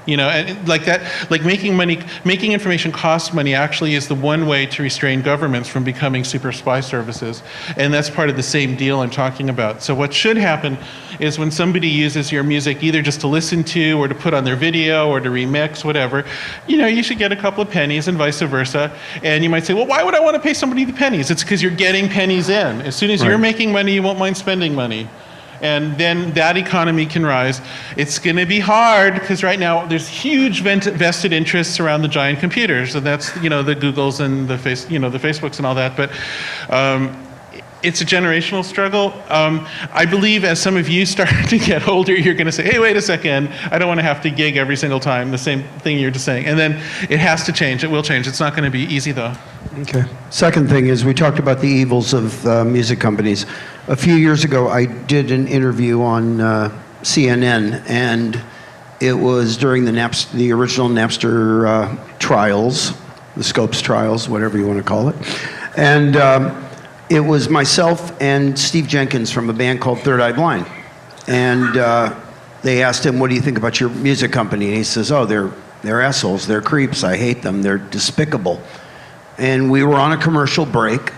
And like that, like making information cost money actually is the one way to restrain governments from becoming super spy services. And that's part of the same deal I'm talking about. So what should happen is when somebody uses your music either just to listen to or to put on their video or to remix, whatever, you should get a couple of pennies and vice versa. And you might say, well, why would I want to pay somebody the pennies? It's because you're getting pennies in. As soon as you're making money, you won't mind spending money. And then that economy can rise. It's going to be hard because right now there's huge vested interests around the giant computers, and that's the Googles and the Facebooks and all that. But it's a generational struggle. I believe as some of you start to get older, you're going to say, hey, wait a second, I don't want to have to gig every single time, the same thing you're just saying. And then it has to change. It will change. It's not going to be easy, though. Okay. Second thing is we talked about the evils of music companies. A few years ago, I did an interview on CNN, and it was during the original Napster trials, the Scopes trials, whatever you want to call it. And it was myself and Steve Jenkins from a band called Third Eye Blind. And they asked him, what do you think about your music company? And he says, oh, they're assholes, they're creeps, I hate them, they're despicable. And we were on a commercial break,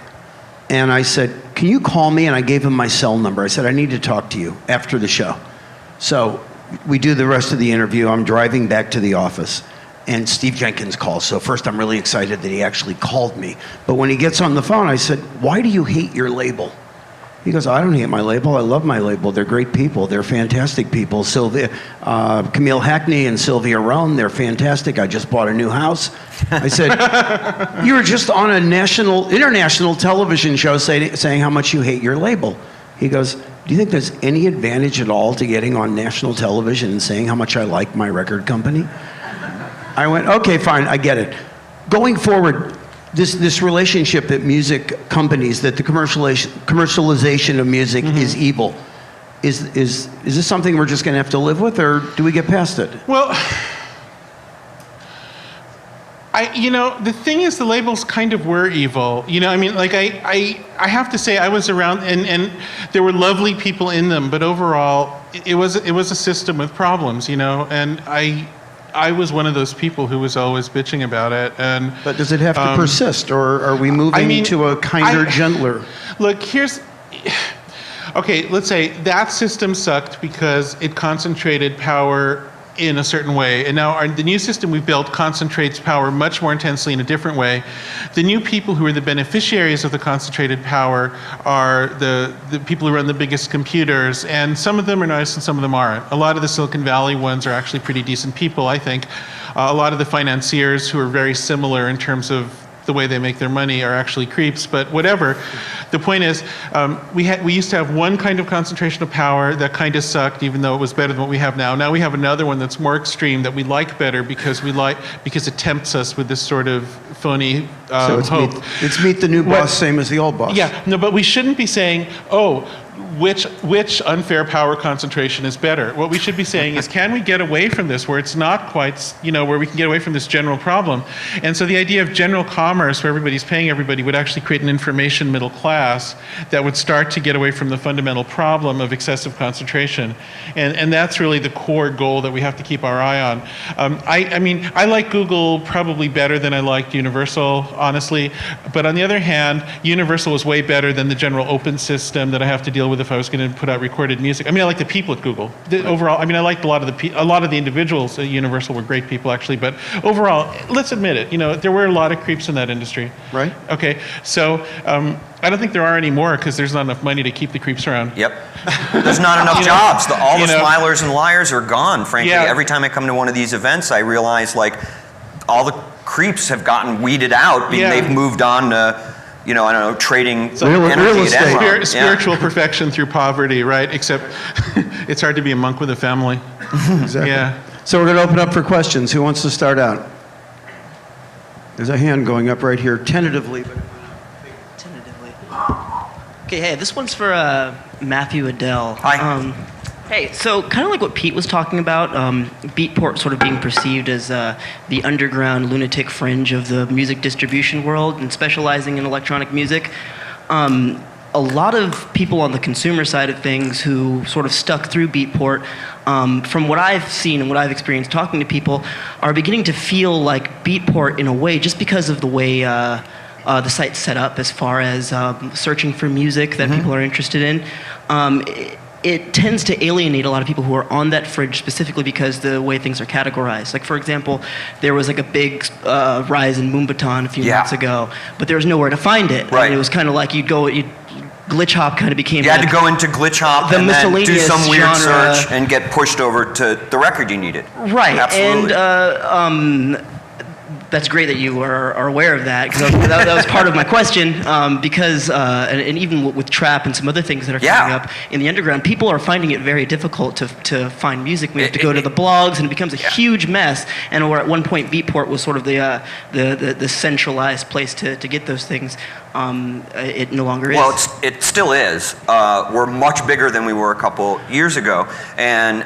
and I said, can you call me? And I gave him my cell number. I said, I need to talk to you after the show. So we do the rest of the interview. I'm driving back to the office, and Steve Jenkins calls. So first I'm really excited that he actually called me. But when he gets on the phone, I said, why do you hate your label? He goes, I don't hate my label. I love my label. They're great people. They're fantastic people. Camille Hackney and Sylvia Rohn, they're fantastic. I just bought a new house. I said, you were just on a international television show saying how much you hate your label. He goes, do you think there's any advantage at all to getting on national television and saying how much I like my record company? I went, okay, fine, I get it. Going forward, this relationship that music companies, that the commercialization of music is evil, is this something we're just going to have to live with, or do we get past it? Well, the thing is, the labels kind of were evil. I have to say, I was around, and there were lovely people in them, but overall, it was a system with problems, and I was one of those people who was always bitching about it. But does it have to persist, or are we moving to a kinder, gentler? Look, okay, let's say that system sucked because it concentrated power in a certain way. And now the new system we've built concentrates power much more intensely in a different way. The new people who are the beneficiaries of the concentrated power are the people who run the biggest computers, and some of them are nice and some of them aren't. A lot of the Silicon Valley ones are actually pretty decent people, I think. A lot of the financiers who are very similar in terms of the way they make their money are actually creeps, but whatever. The point is, we used to have one kind of concentration of power that kind of sucked, even though it was better than what we have now. Now we have another one that's more extreme that we like better because it tempts us with this sort of phony hope. It's meet the new boss, same as the old boss. Yeah, no, but we shouldn't be saying, oh, which unfair power concentration is better? What we should be saying is, can we get away from this where it's not quite, where we can get away from this general problem? And so the idea of general commerce where everybody's paying everybody would actually create an information middle class that would start to get away from the fundamental problem of excessive concentration. And that's really the core goal that we have to keep our eye on. I like Google probably better than I liked Universal, honestly. But on the other hand, Universal was way better than the general open system that I have to deal with if if I was going to put out recorded music. I mean, I like the people at Google. Overall, I mean, I liked a lot of the individuals at Universal were great people actually, but overall, let's admit it. There were a lot of creeps in that industry. Right. Okay. So I don't think there are any more because there's not enough money to keep the creeps around. Yep. There's not enough jobs. All the smilers and liars are gone, frankly. Yeah. Every time I come to one of these events, I realize all the creeps have gotten weeded out. They've moved on to, I don't know, trading energy at Enron. Spiritual perfection through poverty, right? Except it's hard to be a monk with a family. Exactly. Yeah. So we're going to open up for questions. Who wants to start out? There's a hand going up right here, tentatively. Tentatively. Okay, hey, this one's for Matthew Adell. Hi. Hey, so kind of like what Pete was talking about, Beatport sort of being perceived as the underground lunatic fringe of the music distribution world and specializing in electronic music. A lot of people on the consumer side of things who sort of stuck through Beatport, from what I've seen and what I've experienced talking to people, are beginning to feel like Beatport in a way, just because of the way the site's set up as far as searching for music that people are interested in. It tends to alienate a lot of people who are on that fringe specifically because the way things are categorized. Like, for example, there was like a big rise in Moombahton a few months ago, but there was nowhere to find it. Right. And it was kind of like Glitch Hop kind of became You had to go into Glitch Hop and then do some weird genre. search and get pushed over to the record you needed. Right. Absolutely. And that's great that you are aware of that, because that was part of my question, because, and even with trap and some other things that are coming up in the underground, people are finding it very difficult to find music. We have to go to the blogs, and it becomes a huge mess. And where at one point Beatport was sort of the centralized place to get those things, it no longer is. Well, it still is. We're much bigger than we were a couple years ago, and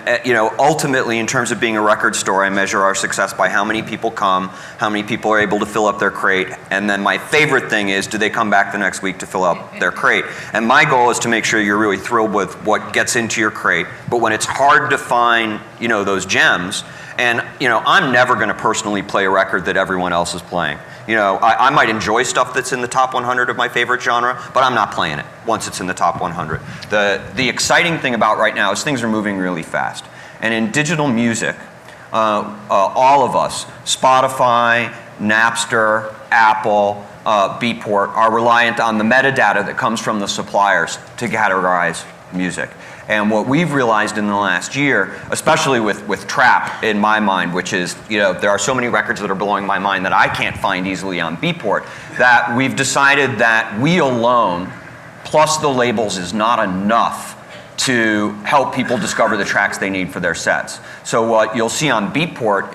ultimately, in terms of being a record store, I measure our success by how many people come, how many people are able to fill up their crate, and then my favorite thing is, do they come back the next week to fill up their crate? And my goal is to make sure you're really thrilled with what gets into your crate. But when it's hard to find, those gems, and I'm never going to personally play a record that everyone else is playing. I might enjoy stuff that's in the top 100 of my favorite genre, but I'm not playing it once it's in the top 100. The exciting thing about right now is things are moving really fast. And in digital music, all of us, Spotify, Napster, Apple, Beatport, are reliant on the metadata that comes from the suppliers to categorize music. And what we've realized in the last year, especially with trap in my mind, which is, there are so many records that are blowing my mind that I can't find easily on Beatport, that we've decided that we alone, plus the labels, is not enough to help people discover the tracks they need for their sets. So what you'll see on Beatport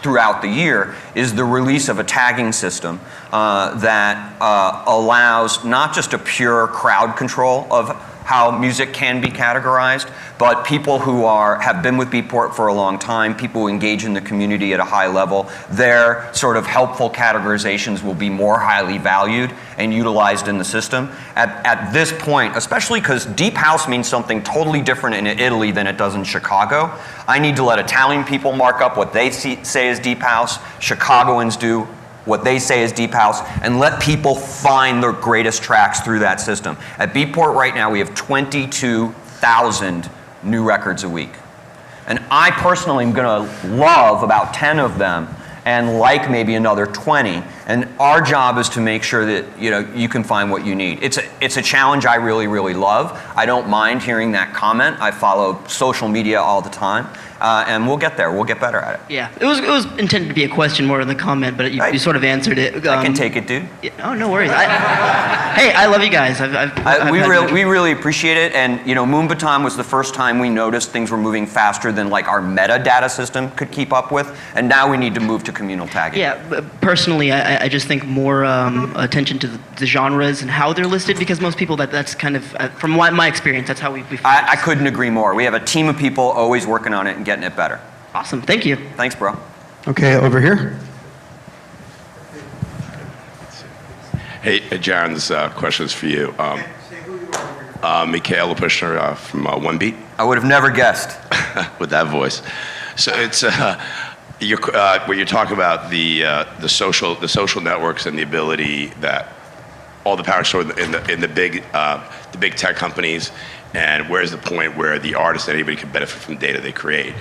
throughout the year is the release of a tagging system that allows not just a pure crowd control of how music can be categorized, but people who have been with Beatport for a long time, people who engage in the community at a high level, their sort of helpful categorizations will be more highly valued and utilized in the system. At this point, especially because deep house means something totally different in Italy than it does in Chicago, I need to let Italian people mark up what they say is deep house, Chicagoans do what they say is deep house, and let people find their greatest tracks through that system. At Beatport right now, we have 22,000 new records a week. And I personally am going to love about 10 of them and like maybe another 20. And our job is to make sure that you can find what you need. It's a challenge I really, really love. I don't mind hearing that comment. I follow social media all the time. And we'll get there. We'll get better at it. Yeah, it was intended to be a question more than a comment, but you sort of answered it. I can take it, dude. Yeah, oh, no worries. Hey, I love you guys. We really appreciate it. And Moombahton was the first time we noticed things were moving faster than like our metadata system could keep up with. And now we need to move to communal tagging. Yeah, personally, I just think more attention to the genres and how they're listed, because most people that's kind of from my experience, that's how we. I couldn't agree more. We have a team of people always working on it and getting it better. Awesome. Thank you. Thanks, bro. Okay, over here. Hey, Jaron, this question is for you. Mikhail Lapushner from One Beat. I would have never guessed. With that voice. So it's what you're talking about, the social networks and the ability that all the power stored in the big tech companies, and where's the point where the artist and anybody can benefit from the data they create?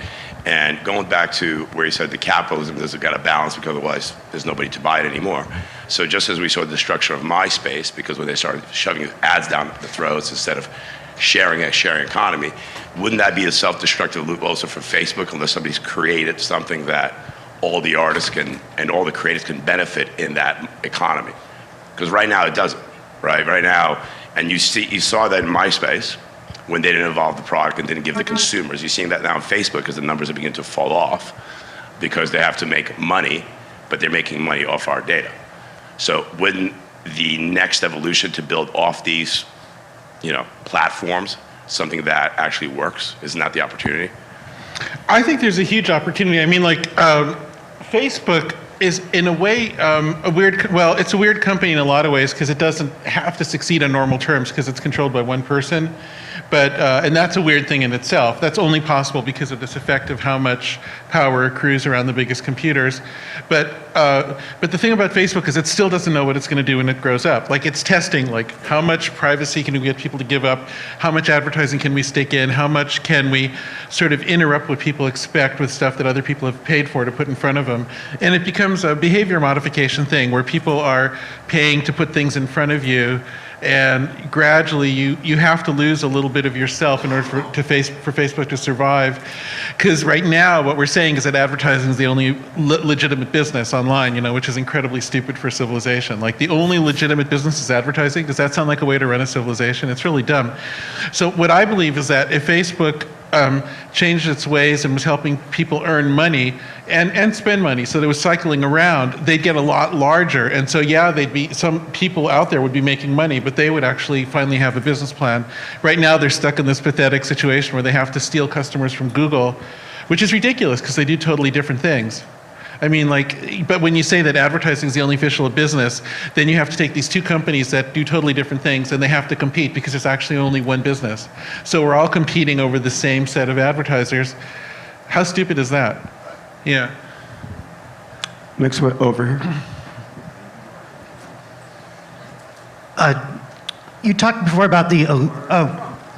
And going back to where you said the capitalism has got to balance, because otherwise there's nobody to buy it anymore. So just as we saw the destruction of MySpace, because when they started shoving ads down the throats instead of sharing economy, wouldn't that be a self-destructive loop also for Facebook, unless somebody's created something that all the artists can and all the creators can benefit in that economy? Because right now it doesn't, right? Right now, and you saw that in MySpace when they didn't evolve the product and didn't give the consumers. You're seeing that now on Facebook because the numbers are beginning to fall off because they have to make money, but they're making money off our data. So wouldn't the next evolution to build off these, platforms, something that actually works? Isn't that the opportunity? I think there's a huge opportunity. I mean, Facebook is in a way it's a weird company in a lot of ways because it doesn't have to succeed on normal terms because it's controlled by one person. But, and that's a weird thing in itself. That's only possible because of this effect of how much power accrues around the biggest computers. But the thing about Facebook is it still doesn't know what it's going to do when it grows up. Like, it's testing, like, how much privacy can we get people to give up? How much advertising can we stick in? How much can we sort of interrupt what people expect with stuff that other people have paid for to put in front of them? And it becomes a behavior modification thing where people are paying to put things in front of you. And gradually, you have to lose a little bit of yourself in order for Facebook to survive. Because right now, what we're saying is that advertising is the only legitimate business online, which is incredibly stupid for civilization. Like, the only legitimate business is advertising. Does that sound like a way to run a civilization? It's really dumb. So what I believe is that if Facebook changed its ways and was helping people earn money and spend money, so that it was cycling around, they'd get a lot larger. And so, yeah, some people out there would be making money, but they would actually finally have a business plan. Right now, they're stuck in this pathetic situation where they have to steal customers from Google, which is ridiculous because they do totally different things. I mean, but when you say that advertising is the only official business, then you have to take these two companies that do totally different things and they have to compete because there's actually only one business. So we're all competing over the same set of advertisers. How stupid is that? Yeah. Next one over here. You talked before about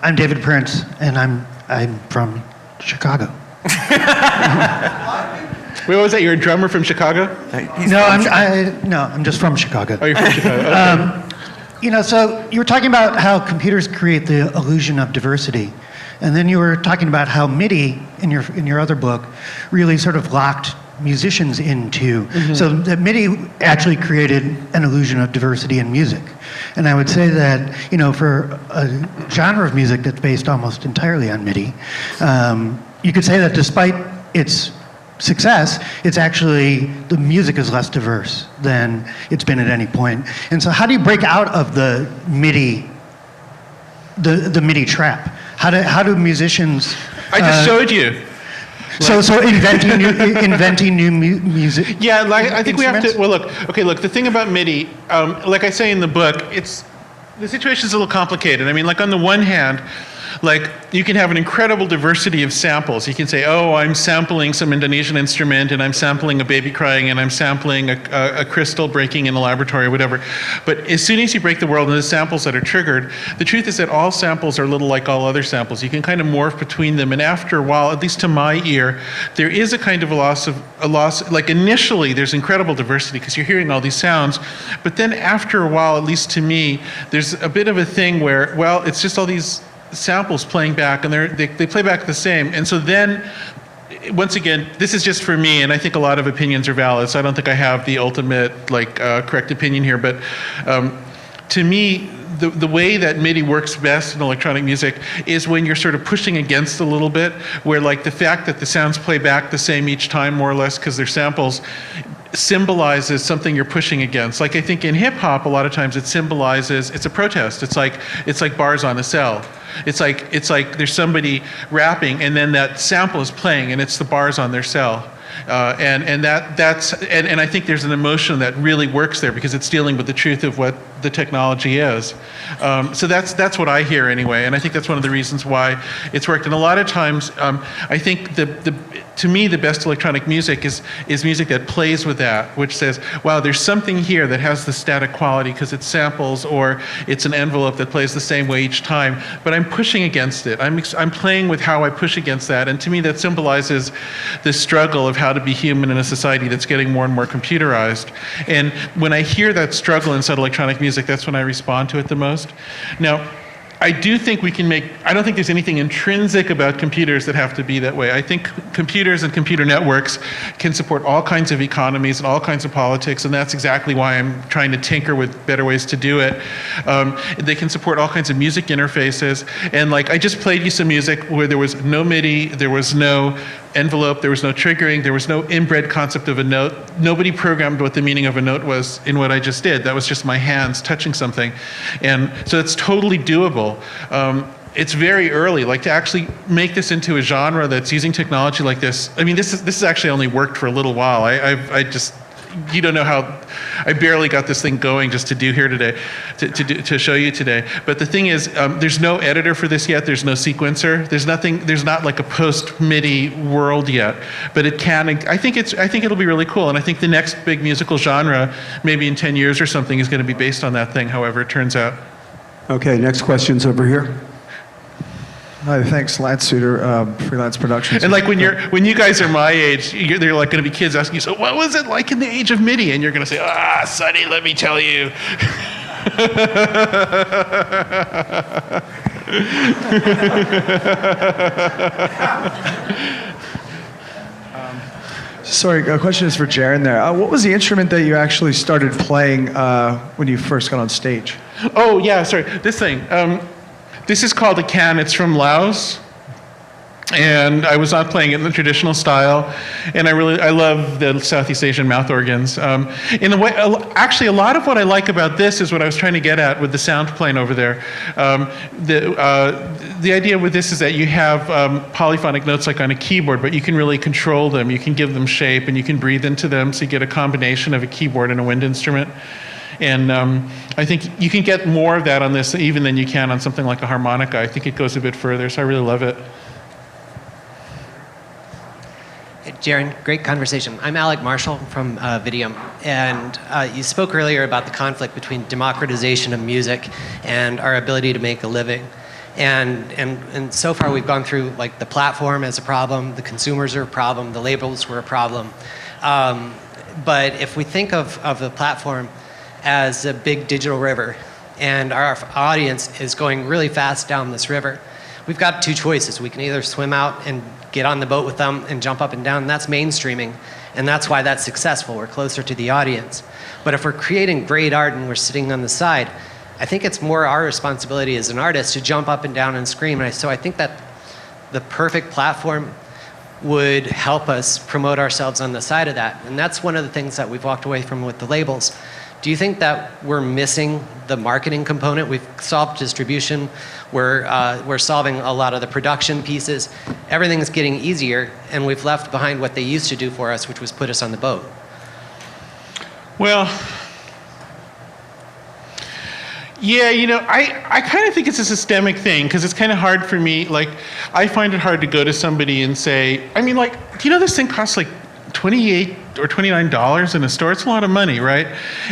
I'm David Prince, and I'm from Chicago. Wait, what was that? You're a drummer from Chicago? I'm just from Chicago. Oh, you're from Chicago. Okay. So you were talking about how computers create the illusion of diversity, and then you were talking about how MIDI in your other book really sort of locked musicians into. Mm-hmm. So that MIDI actually created an illusion of diversity in music. And I would say that, for a genre of music that's based almost entirely on MIDI, you could say that despite its success, it's actually, the music is less diverse than it's been at any point. And so how do you break out of the MIDI, the MIDI trap? How do musicians... I just showed you. So inventing new music. Yeah, I think we have to. Well, look. The thing about MIDI, like I say in the book, the situation's a little complicated. I mean, on the one hand, you can have an incredible diversity of samples. You can say, oh, I'm sampling some Indonesian instrument, and I'm sampling a baby crying, and I'm sampling a crystal breaking in a laboratory or whatever. But as soon as you break the world into the samples that are triggered, the truth is that all samples are a little like all other samples. You can kind of morph between them, and after a while, at least to my ear, there is a kind of a loss. Like, initially, there's incredible diversity because you're hearing all these sounds, but then after a while, at least to me, there's a bit of a thing where, well, it's just all these samples playing back, and they play back the same. And so then, once again, this is just for me, and I think a lot of opinions are valid, so I don't think I have the ultimate correct opinion here, but to me, the way that MIDI works best in electronic music is when you're sort of pushing against a little bit, where the fact that the sounds play back the same each time, more or less, because they're samples, symbolizes something you're pushing against. I think in hip hop, a lot of times it symbolizes, it's a protest. It's like bars on a cell. It's like there's somebody rapping, and then that sample is playing, and it's the bars on their cell. And I think there's an emotion that really works there because it's dealing with the truth of what the technology is. So that's what I hear anyway, and I think that's one of the reasons why it's worked. And a lot of times, I think to me, the best electronic music is music that plays with that, which says, wow, there's something here that has the static quality because it's samples or it's an envelope that plays the same way each time, but I'm pushing against it. I'm playing with how I push against that, and to me that symbolizes the struggle of how to be human in a society that's getting more and more computerized. And when I hear that struggle inside electronic music, that's when I respond to it the most. Now, I do think we can I don't think there's anything intrinsic about computers that have to be that way. I think computers and computer networks can support all kinds of economies and all kinds of politics, and that's exactly why I'm trying to tinker with better ways to do it. They can support all kinds of music interfaces, and like I just played you some music where there was no MIDI, there was no envelope, there was no triggering, there was no inbred concept of a note. Nobody programmed what the meaning of a note was in what I just did. That was just my hands touching something. And so it's totally doable. It's very early, like to actually make this into a genre that's using technology like this. I mean, this has actually only worked for a little while. You don't know how, I barely got this thing going just to do here today, to show you today. But the thing is, there's no editor for this yet. There's no sequencer. There's not like a post-MIDI world yet. But it can. I think it'll be really cool. And I think the next big musical genre, maybe in 10 years or something, is going to be based on that thing. However it turns out. Okay, next question's over here. Hi, thanks, Lance Suter, Freelance Productions. And like when you guys are my age, they're like going to be kids asking you, so what was it like in the age of MIDI? And you're going to say, Sonny, let me tell you. Sorry, a question is for Jaron there. What was the instrument that you actually started playing when you first got on stage? Oh, yeah, sorry. This thing. This is called a can. It's from Laos. And I was not playing it in the traditional style. And I love the Southeast Asian mouth organs. In a way, actually, a lot of what I like about this is what I was trying to get at with the sound plane over there. The idea with this is that you have polyphonic notes like on a keyboard, but you can really control them. You can give them shape, and you can breathe into them, so you get a combination of a keyboard and a wind instrument. And I think you can get more of that on this even than you can on something like a harmonica. I think it goes a bit further, so I really love it. Jaron, great conversation. I'm Alec Marshall from Vidium, and you spoke earlier about the conflict between democratization of music and our ability to make a living. And so far we've gone through like the platform as a problem, the consumers are a problem, the labels were a problem. But if we think of the platform as a big digital river, and our audience is going really fast down this river, we've got two choices. We can either swim out and get on the boat with them and jump up and down, and that's mainstreaming, and that's why that's successful. We're closer to the audience. But if we're creating great art and we're sitting on the side, I think it's more our responsibility as an artist to jump up and down and scream. And so I think that the perfect platform would help us promote ourselves on the side of that. And that's one of the things that we've walked away from with the labels. Do you think that we're missing the marketing component? We've solved distribution. We're solving a lot of the production pieces. Everything's getting easier, and we've left behind what they used to do for us, which was put us on the boat. Well, yeah, you know, I kind of think it's a systemic thing, because it's kind of hard for me. Like, I find it hard to go to somebody and say, I mean, like, do you know this thing costs like $28 or $29 in a store? It's a lot of money, right?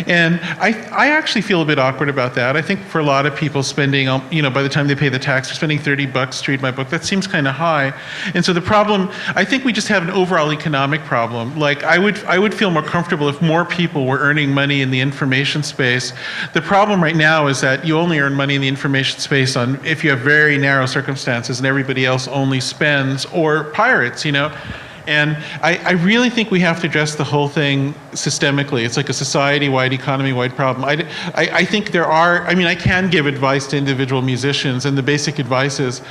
And I actually feel a bit awkward about that. I think for a lot of people spending, you know, by the time they pay the tax, they're spending $30 to read my book. That seems kind of high. And so the problem, I think we just have an overall economic problem. Like, I would feel more comfortable if more people were earning money in the information space. The problem right now is that you only earn money in the information space if you have very narrow circumstances, and everybody else only spends or pirates, you know? And I really think we have to address the whole thing systemically. It's like a society-wide, economy-wide problem. I think there are, I mean, I can give advice to individual musicians, and the basic advice is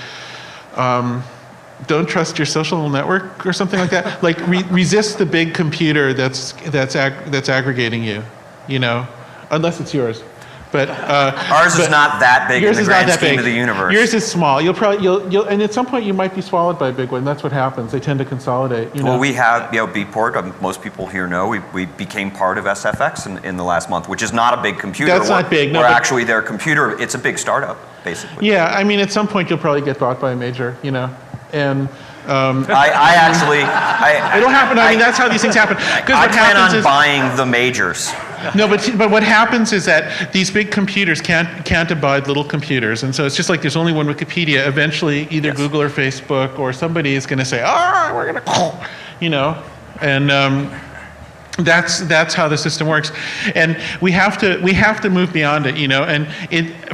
don't trust your social network or something like that. Like, resist the big computer that's aggregating you, you know, unless it's yours. But ours is not that big in the grand scheme of the universe. Yours is small. You'll and at some point you might be swallowed by a big one. That's what happens. They tend to consolidate. You know? Well, we have, you know, Beatport. Most people here know we became part of SFX in the last month, which is not a big computer. That's not big. No, we're actually their computer. It's a big startup, basically. Yeah, I mean, at some point you'll probably get bought by a major, you know, and I actually, It'll happen. I mean, that's how these things happen. Because I what plan happens on is buying the majors. no, but what happens is that these big computers can't abide little computers, and so it's just like there's only one Wikipedia. Eventually, either Google or Facebook or somebody is going to say, we're going to, you know, and. That's how the system works, and we have to move beyond it, you know. And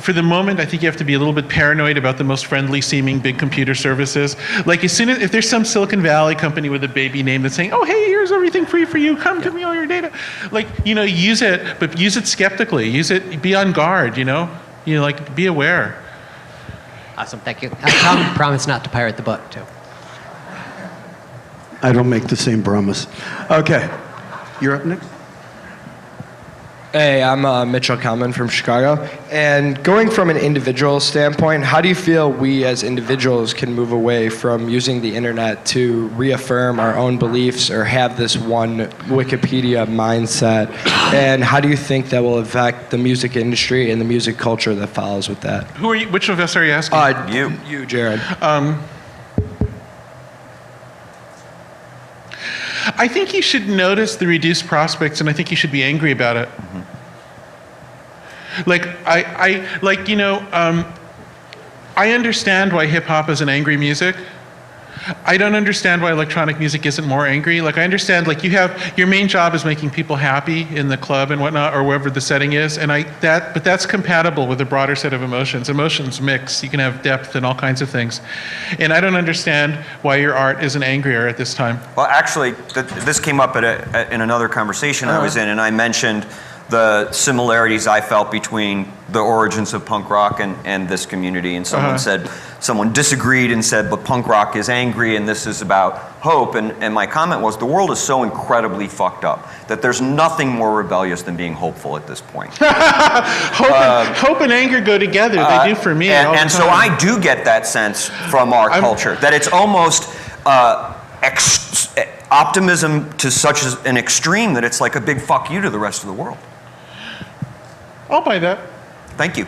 for the moment, I think you have to be a little bit paranoid about the most friendly-seeming big computer services. Like as soon as if there's some Silicon Valley company with a baby name that's saying, "Oh, hey, here's everything free for you. Come give me all your data," like you know, use it, but use it skeptically. Use it. Be on guard. You know, like be aware. Awesome, thank you. I promise not to pirate the book too. I don't make the same promise. Okay. You're up next. Hey, I'm Mitchell Kalman from Chicago. And going from an individual standpoint, how do you feel we as individuals can move away from using the internet to reaffirm our own beliefs or have this one Wikipedia mindset? And how do you think that will affect the music industry and the music culture that follows with that? Who are you? Which of us are you asking? You, Jaron. I think you should notice the reduced prospects, and I think you should be angry about it. Mm-hmm. Like I understand why hip hop is an angry music. I don't understand why electronic music isn't more angry. Like I understand, like you have your main job is making people happy in the club and whatnot, or wherever the setting is, but that's compatible with a broader set of emotions. Emotions mix. You can have depth and all kinds of things, and I don't understand why your art isn't angrier at this time. Well, actually, this came up in another conversation I was in, and I mentioned the similarities I felt between the origins of punk rock and this community. And someone disagreed and said, but punk rock is angry and this is about hope. And my comment was, the world is so incredibly fucked up that there's nothing more rebellious than being hopeful at this point. Hope and anger go together. They do for me. And so I do get that sense from our culture, that it's almost optimism to such an extreme that it's like a big fuck you to the rest of the world. I'll buy that. Thank you.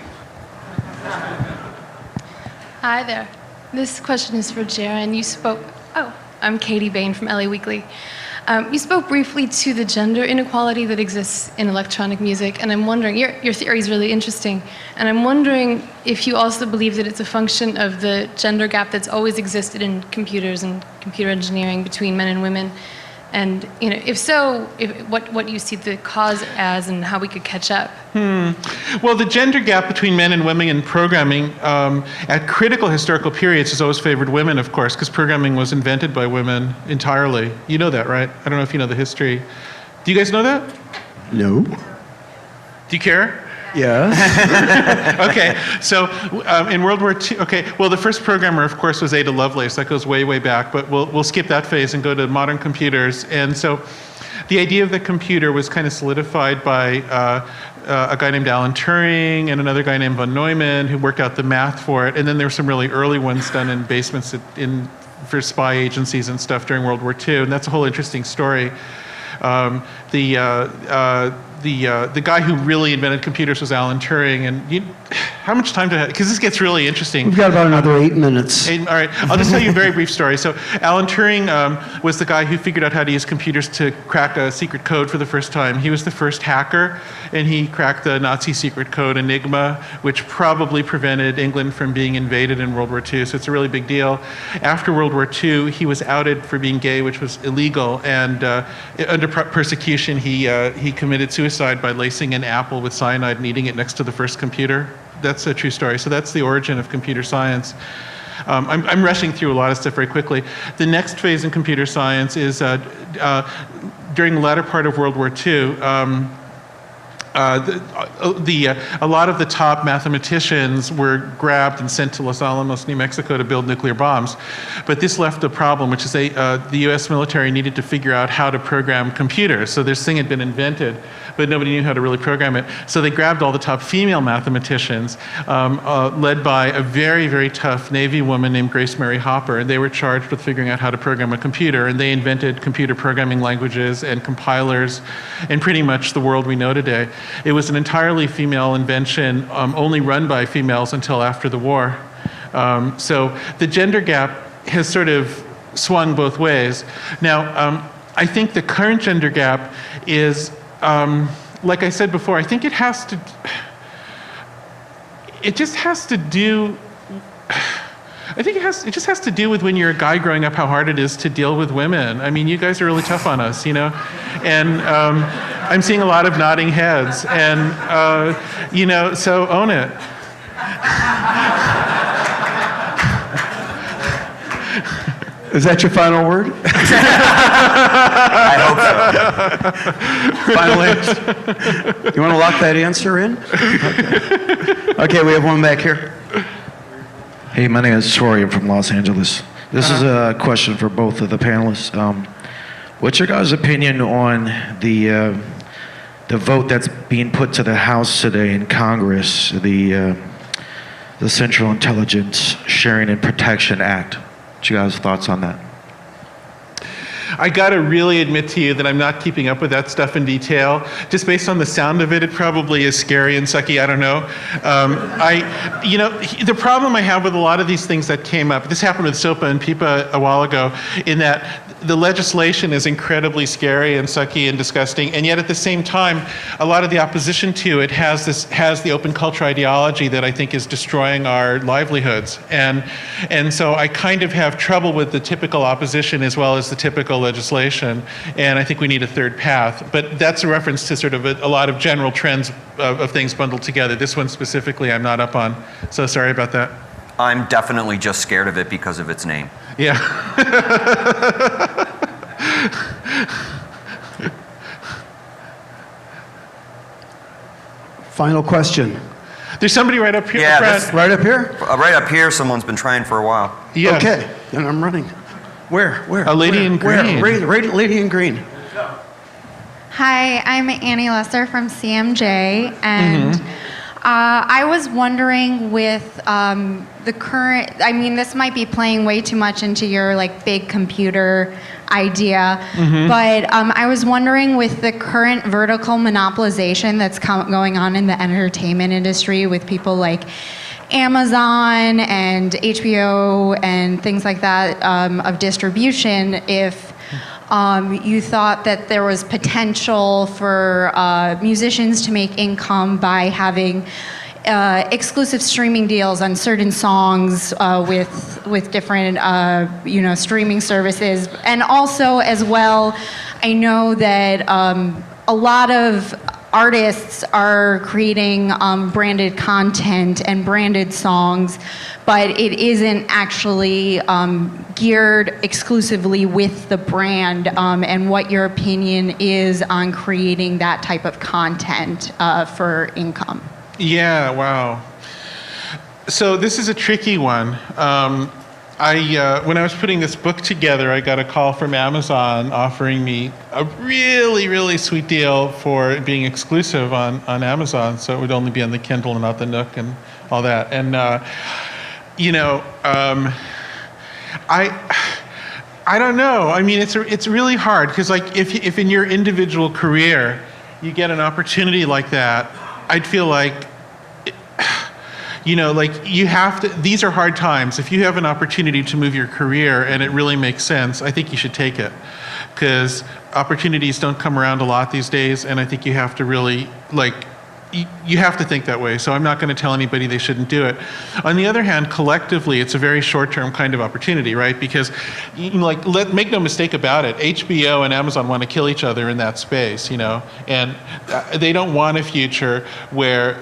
Hi there. This question is for Jaron. You spoke, I'm Katie Bain from LA Weekly. You spoke briefly to the gender inequality that exists in electronic music, and I'm wondering, your theory is really interesting, and I'm wondering if you also believe that it's a function of the gender gap that's always existed in computers and computer engineering between men and women, and if so, what you see the cause as and how we could catch up. Well, the gender gap between men and women in programming at critical historical periods has always favored women, of course, because programming was invented by women entirely. You know that, right? I don't know if you know the history. Do you guys know that? No. Do you care? Yes. Okay, so in World War II, the first programmer, of course, was Ada Lovelace. That goes way, way back, but we'll skip that phase and go to modern computers. And so the idea of the computer was kind of solidified by a guy named Alan Turing and another guy named von Neumann who worked out the math for it. And then there were some really early ones done in basements for spy agencies and stuff during World War II, and that's a whole interesting story. The guy who really invented computers was Alan Turing, and how much time do I have? Because this gets really interesting. We've got about another 8 minutes. All right, I'll just tell you a very brief story. So Alan Turing was the guy who figured out how to use computers to crack a secret code for the first time. He was the first hacker, and he cracked the Nazi secret code Enigma, which probably prevented England from being invaded in World War II, so it's a really big deal. After World War II, he was outed for being gay, which was illegal, and under persecution, he committed suicide by lacing an apple with cyanide and eating it next to the first computer. That's a true story. So that's the origin of computer science. I'm rushing through a lot of stuff very quickly. The next phase in computer science is during the latter part of World War II, a lot of the top mathematicians were grabbed and sent to Los Alamos, New Mexico to build nuclear bombs. But this left a problem, which is the US military needed to figure out how to program computers. So this thing had been invented, but nobody knew how to really program it. So they grabbed all the top female mathematicians, led by a very, very tough Navy woman named Grace Mary Hopper, and they were charged with figuring out how to program a computer, and they invented computer programming languages and compilers and pretty much the world we know today. It was an entirely female invention, only run by females until after the war. So the gender gap has sort of swung both ways. Now, I think the current gender gap is, like I said before, I think it just has to do with when you're a guy growing up, how hard it is to deal with women. I mean, you guys are really tough on us, you know? And I'm seeing a lot of nodding heads. And, you know, so own it. Is that your final word? I hope Final answer? You want to lock that answer in? Okay, we have one back here. Hey, my name is Troy. I'm from Los Angeles. This is a question for both of the panelists. What's your guys' opinion on the vote that's being put to the House today in Congress, the Central Intelligence Sharing and Protection Act? What's your guys' thoughts on that? I gotta really admit to you that I'm not keeping up with that stuff in detail. Just based on the sound of it, it probably is scary and sucky, I don't know. You know, the problem I have with a lot of these things that came up, this happened with SOPA and PIPA a while ago, in that the legislation is incredibly scary and sucky and disgusting, and yet at the same time, a lot of the opposition to it has the open culture ideology that I think is destroying our livelihoods. And so I kind of have trouble with the typical opposition as well as the typical legislation, and I think we need a third path. But that's a reference to sort of a lot of general trends of things bundled together. This one specifically I'm not up on, so sorry about that. I'm definitely just scared of it because of its name. Yeah. Final question. There's somebody right up here. Yeah, Right up here? right up here, someone's been trying for a while. Yes. Okay, and I'm running. Where? A lady in green. Lady in green. Hi, I'm Annie Lesser from CMJ, and I was wondering with the current, I mean, this might be playing way too much into your like big computer idea, but I was wondering with the current vertical monopolization that's going on in the entertainment industry with people like Amazon and HBO and things like that of distribution, if you thought that there was potential for musicians to make income by having exclusive streaming deals on certain songs with different streaming services, and also as well, I know that a lot of artists are creating branded content and branded songs, but it isn't actually geared exclusively with the brand, and what your opinion is on creating that type of content for income. Yeah, wow. So this is a tricky one. When I was putting this book together, I got a call from Amazon offering me a really, really sweet deal for being exclusive on Amazon, so it would only be on the Kindle and not the Nook and all that. And I don't know. I mean, it's really hard because like if in your individual career you get an opportunity like that, I'd feel like, like you have to, these are hard times. If you have an opportunity to move your career and it really makes sense, I think you should take it, because opportunities don't come around a lot these days, and I think you have to really, you have to think that way. So I'm not going to tell anybody they shouldn't do it. On the other hand, collectively, it's a very short-term kind of opportunity, right? Because, make no mistake about it, HBO and Amazon want to kill each other in that space, and they don't want a future where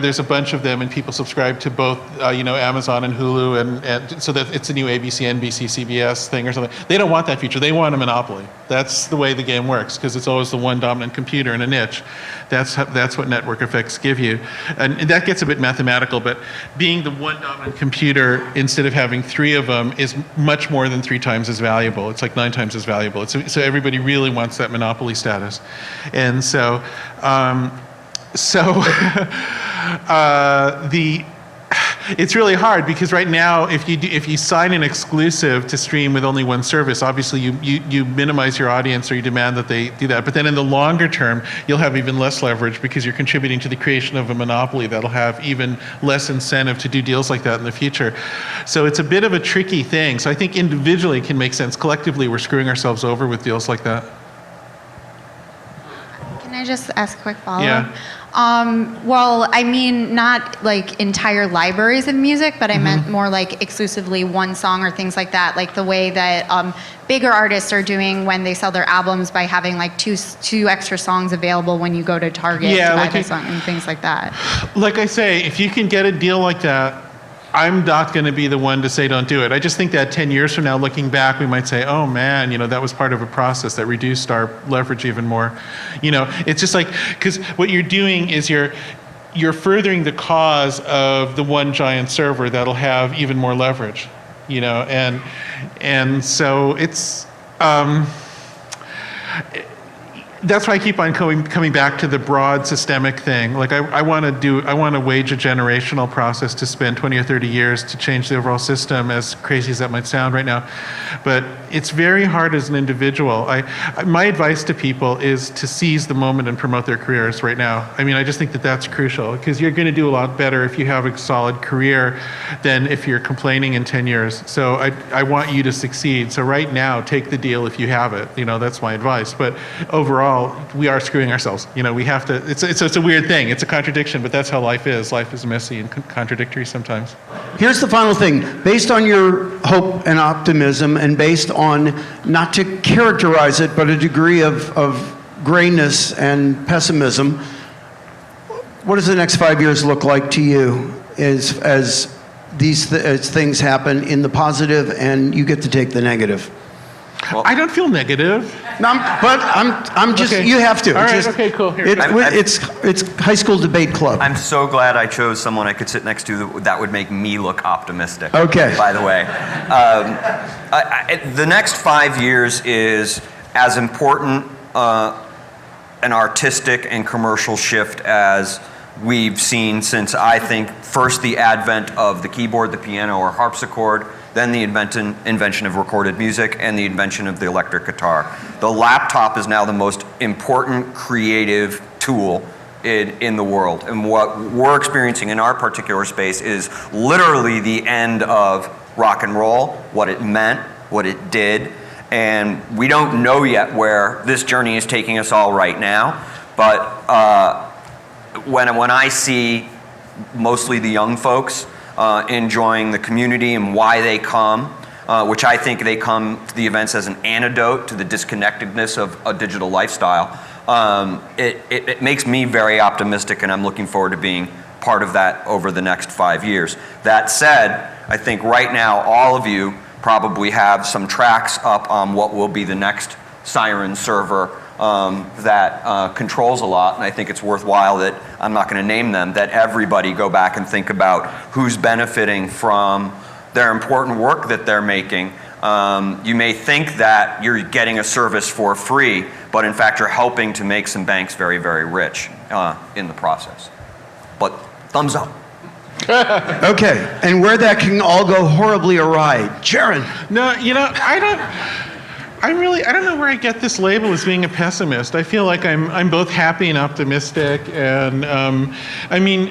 there's a bunch of them and people subscribe to both, Amazon and Hulu, and so that it's a new ABC, NBC, CBS thing or something. They don't want that future. They want a monopoly. That's the way the game works, because it's always the one dominant computer in a niche. That's what network effects give you. And that gets a bit mathematical, but being the one dominant computer instead of having three of them is much more than 3 times as valuable. It's like 9 times as valuable. So everybody really wants that monopoly status. And so, It's really hard because right now, if you sign an exclusive to stream with only one service, obviously you minimize your audience or you demand that they do that. But then in the longer term, you'll have even less leverage because you're contributing to the creation of a monopoly that'll have even less incentive to do deals like that in the future. So it's a bit of a tricky thing. So I think individually it can make sense. Collectively, we're screwing ourselves over with deals like that. Can I just ask a quick follow-up? Yeah. Well, I mean, not like entire libraries of music, but I meant more like exclusively one song or things like that, like the way that bigger artists are doing when they sell their albums by having like two extra songs available when you go to Target to buy the song and things like that. Like I say, if you can get a deal like that, I'm not going to be the one to say don't do it. I just think that 10 years from now, looking back, we might say, oh man, that was part of a process that reduced our leverage even more. It's just like, because what you're doing is you're furthering the cause of the one giant server that'll have even more leverage, and so it's, that's why I keep on coming back to the broad systemic thing. Like I want to wage a generational process to spend 20 or 30 years to change the overall system, as crazy as that might sound right now. But it's very hard as an individual. My advice to people is to seize the moment and promote their careers right now. I mean, I just think that that's crucial because you're going to do a lot better if you have a solid career than if you're complaining in 10 years. So I want you to succeed. So right now, take the deal if you have it. That's my advice. But overall, we are screwing ourselves. We have to, it's a weird thing. It's a contradiction, but that's how life is. Life is messy and contradictory sometimes. Here's the final thing. Based on your hope and optimism and based on, not to characterize it, but a degree of grayness and pessimism, what does the next 5 years look like to you as things happen in the positive and you get to take the negative? Well, I don't feel negative. No, I'm just, okay. You have to. All right, okay, cool. Here. It's high school debate club. I'm so glad I chose someone I could sit next to that would make me look optimistic. Okay. By the way. The next 5 years is as important an artistic and commercial shift as we've seen since, I think, first the advent of the keyboard, the piano, or harpsichord, then the invention of recorded music, and the invention of the electric guitar. The laptop is now the most important creative tool in the world. And what we're experiencing in our particular space is literally the end of rock and roll, what it meant, what it did, and we don't know yet where this journey is taking us all right now, but when I see mostly the young folks enjoying the community and why they come, which I think they come to the events as an antidote to the disconnectedness of a digital lifestyle. It makes me very optimistic, and I'm looking forward to being part of that over the next 5 years. That said, I think right now all of you probably have some tracks up on what will be the next Siren server that controls a lot, and I think it's worthwhile that, I'm not going to name them, that everybody go back and think about who's benefiting from their important work that they're making. You may think that you're getting a service for free, but in fact you're helping to make some banks very, very rich in the process. But thumbs up. Okay, and where that can all go horribly awry. Jaron. No, I don't know where I get this label as being a pessimist. I feel like I'm both happy and optimistic, and let me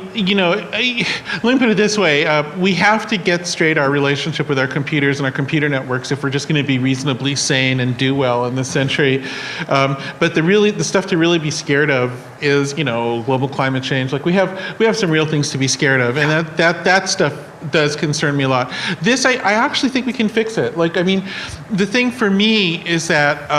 put it this way: we have to get straight our relationship with our computers and our computer networks if we're just going to be reasonably sane and do well in this century. But the stuff to really be scared of is global climate change. Like we have some real things to be scared of, and that stuff does concern me a lot. This, I actually think we can fix it. The thing for me is that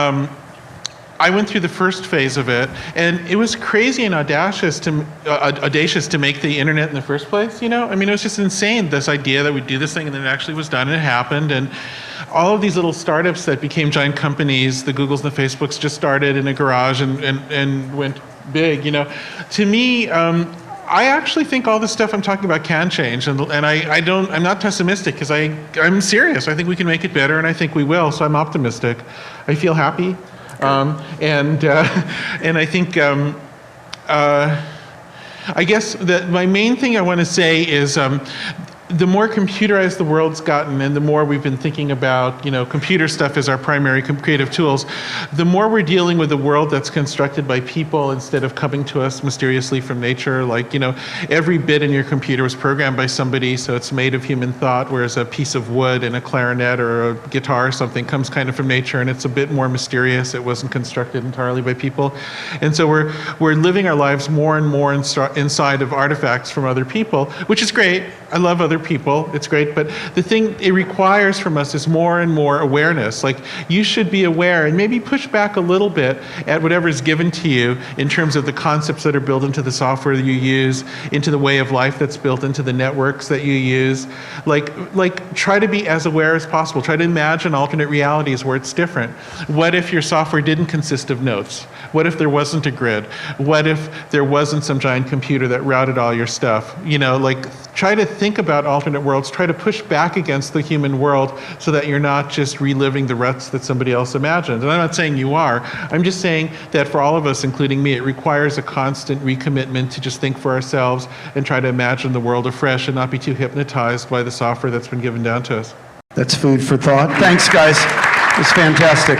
I went through the first phase of it, and it was crazy and audacious to make the internet in the first place. It was just insane, this idea that we'd do this thing, and then it actually was done, and it happened, and all of these little startups that became giant companies, the Googles and the Facebooks, just started in a garage and went big. To me, I actually think all this stuff I'm talking about can change, and I'm not pessimistic because I'm serious. I think we can make it better, and I think we will. So I'm optimistic. I feel happy, and I think I guess that my main thing I want to say is the more computerized the world's gotten, and the more we've been thinking about, computer stuff as our primary creative tools, the more we're dealing with a world that's constructed by people instead of coming to us mysteriously from nature. Like, every bit in your computer was programmed by somebody, so it's made of human thought, whereas a piece of wood and a clarinet or a guitar or something comes kind of from nature, and it's a bit more mysterious. It wasn't constructed entirely by people. And so we're living our lives more and more inside of artifacts from other people, which is great. I love other people. It's great. But the thing it requires from us is more and more awareness. Like, you should be aware and maybe push back a little bit at whatever is given to you in terms of the concepts that are built into the software that you use, into the way of life that's built into the networks that you use. Like try to be as aware as possible. Try to imagine alternate realities where it's different. What if your software didn't consist of notes? What if there wasn't a grid? What if there wasn't some giant computer that routed all your stuff? Try to think about alternate worlds. Try to push back against the human world so that you're not just reliving the ruts that somebody else imagined. And I'm not saying you are. I'm just saying that for all of us, including me, it requires a constant recommitment to just think for ourselves and try to imagine the world afresh and not be too hypnotized by the software that's been given down to us. That's food for thought. Thanks, guys. It's fantastic.